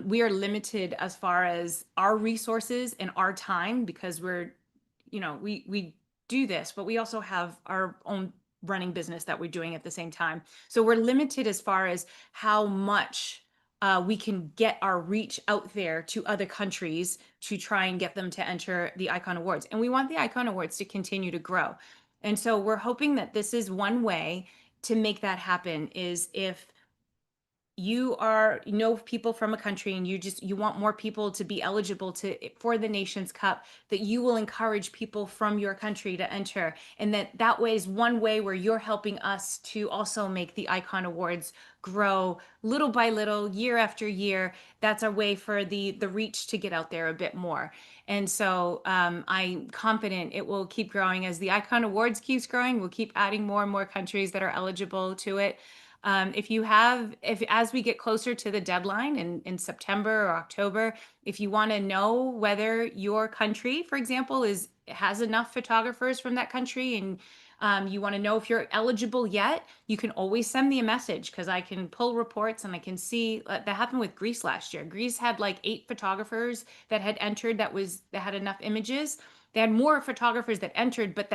A: We are limited as far as our resources and our time, because we do this, but we also have our own running business that we're doing at the same time. So we're limited as far as how much we can get our reach out there to other countries to try and get them to enter the Icon Awards. And we want the Icon Awards to continue to grow. And so we're hoping that this is one way to make that happen, is if you know people from a country and you want more people to be eligible for the Nations Cup, that you will encourage people from your country to enter, and that way is one way where you're helping us to also make the Icon Awards grow little by little, year after year. That's a way for the reach to get out there a bit more. And so I'm confident it will keep growing as the Icon Awards keeps growing. We'll keep adding more and more countries that are eligible to it. If as we get closer to the deadline in September or October, if you want to know whether your country, for example, has enough photographers from that country, and you want to know if you're eligible yet, you can always send me a message, because I can pull reports and I can see that happened with Greece last year. Greece had like 8 photographers that had entered that had enough images. They had more photographers that entered, but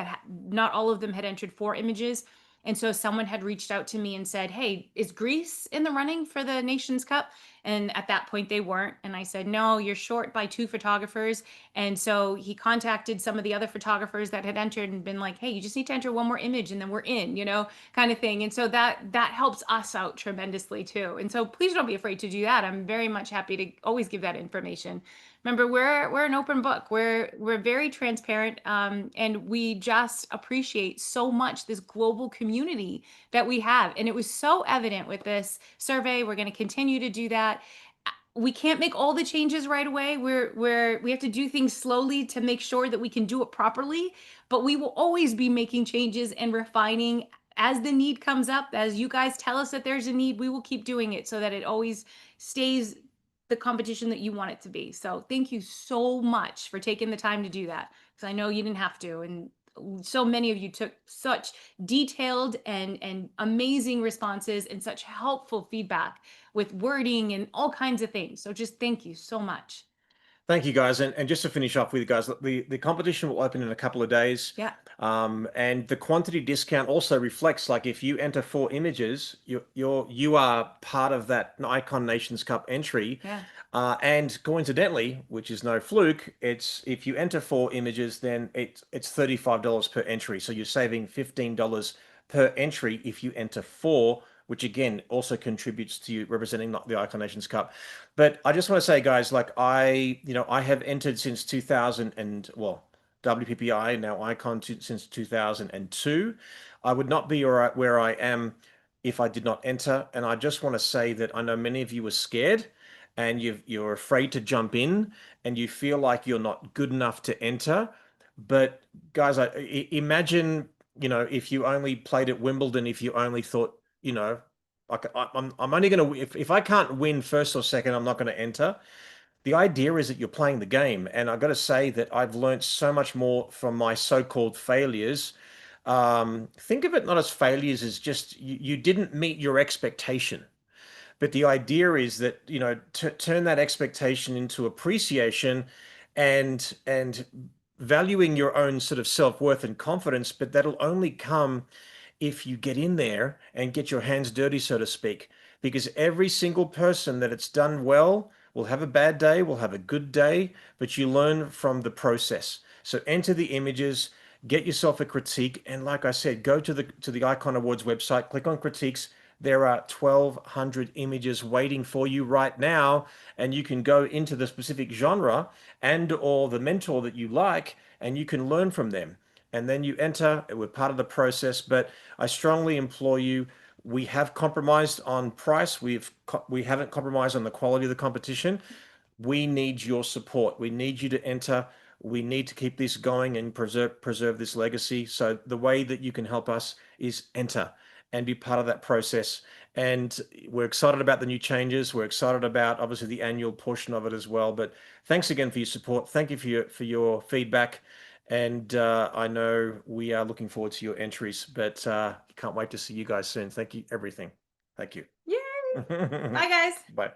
A: not all of them had entered 4 images. And so someone had reached out to me and said, "Hey, is Greece in the running for the Nations Cup?" And at that point, they weren't. And I said, "No, you're short by 2 photographers." And so he contacted some of the other photographers that had entered and been like, "Hey, you just need to enter one more image and then we're in," kind of thing. And so that helps us out tremendously too. And so please don't be afraid to do that. I'm very much happy to always give that information, Remember, we're an open book. We're very transparent, and we just appreciate so much this global community that we have. And it was so evident with this survey. We're going to continue to do that. We can't make all the changes right away. We have to do things slowly to make sure that we can do it properly, but we will always be making changes and refining as the need comes up. As you guys tell us that there's a need, we will keep doing it so that it always stays the competition that you want it to be. So thank you so much for taking the time to do that, because I know you didn't have to, and so many of you took such detailed and amazing responses and such helpful feedback with wording and all kinds of things. So just thank you so much.
B: Thank you, guys. And just to finish off with you guys, the competition will open in a couple of days.
A: Yeah.
B: And the quantity discount also reflects, like, if you enter 4 images, you are part of that Icon Nations Cup entry.
A: Yeah.
B: And coincidentally, which is no fluke, it's if you enter 4 images, then it's $35 per entry. So you're saving $15 per entry if you enter four, which again also contributes to you representing the Icon Nations Cup. But I just want to say, guys, like I have entered since 2000 and well, WPPI, now Icon since 2002. I would not be where I am if I did not enter. And I just want to say that I know many of you were scared and you're afraid to jump in and you feel like you're not good enough to enter. But guys, imagine, if you only played at Wimbledon, if you only thought, like I'm only going to, if I can't win first or second, I'm not going to enter. The idea is that you're playing the game. And I've got to say that I've learned so much more from my so-called failures. Think of it not as failures, as just you didn't meet your expectation. But the idea is that, turn that expectation into appreciation and valuing your own sort of self-worth and confidence, but that'll only come if you get in there and get your hands dirty, so to speak. Because every single person that it's done well will have a bad day, will have a good day, but you learn from the process. So enter the images, get yourself a critique, and like I said, go to the Icon Awards website, click on critiques. There are 1,200 images waiting for you right now, and you can go into the specific genre and or the mentor that you like, and you can learn from them. And then you enter. We're part of the process, but I strongly implore you. We have compromised on price. We haven't compromised on the quality of the competition. We need your support. We need you to enter. We need to keep this going and preserve this legacy. So the way that you can help us is enter and be part of that process. And we're excited about the new changes. We're excited about obviously the annual portion of it as well. But thanks again for your support. Thank you for your feedback. And I know we are looking forward to your entries, but can't wait to see you guys soon. Thank you, everything. Thank you.
A: Yay. Bye, guys.
B: Bye.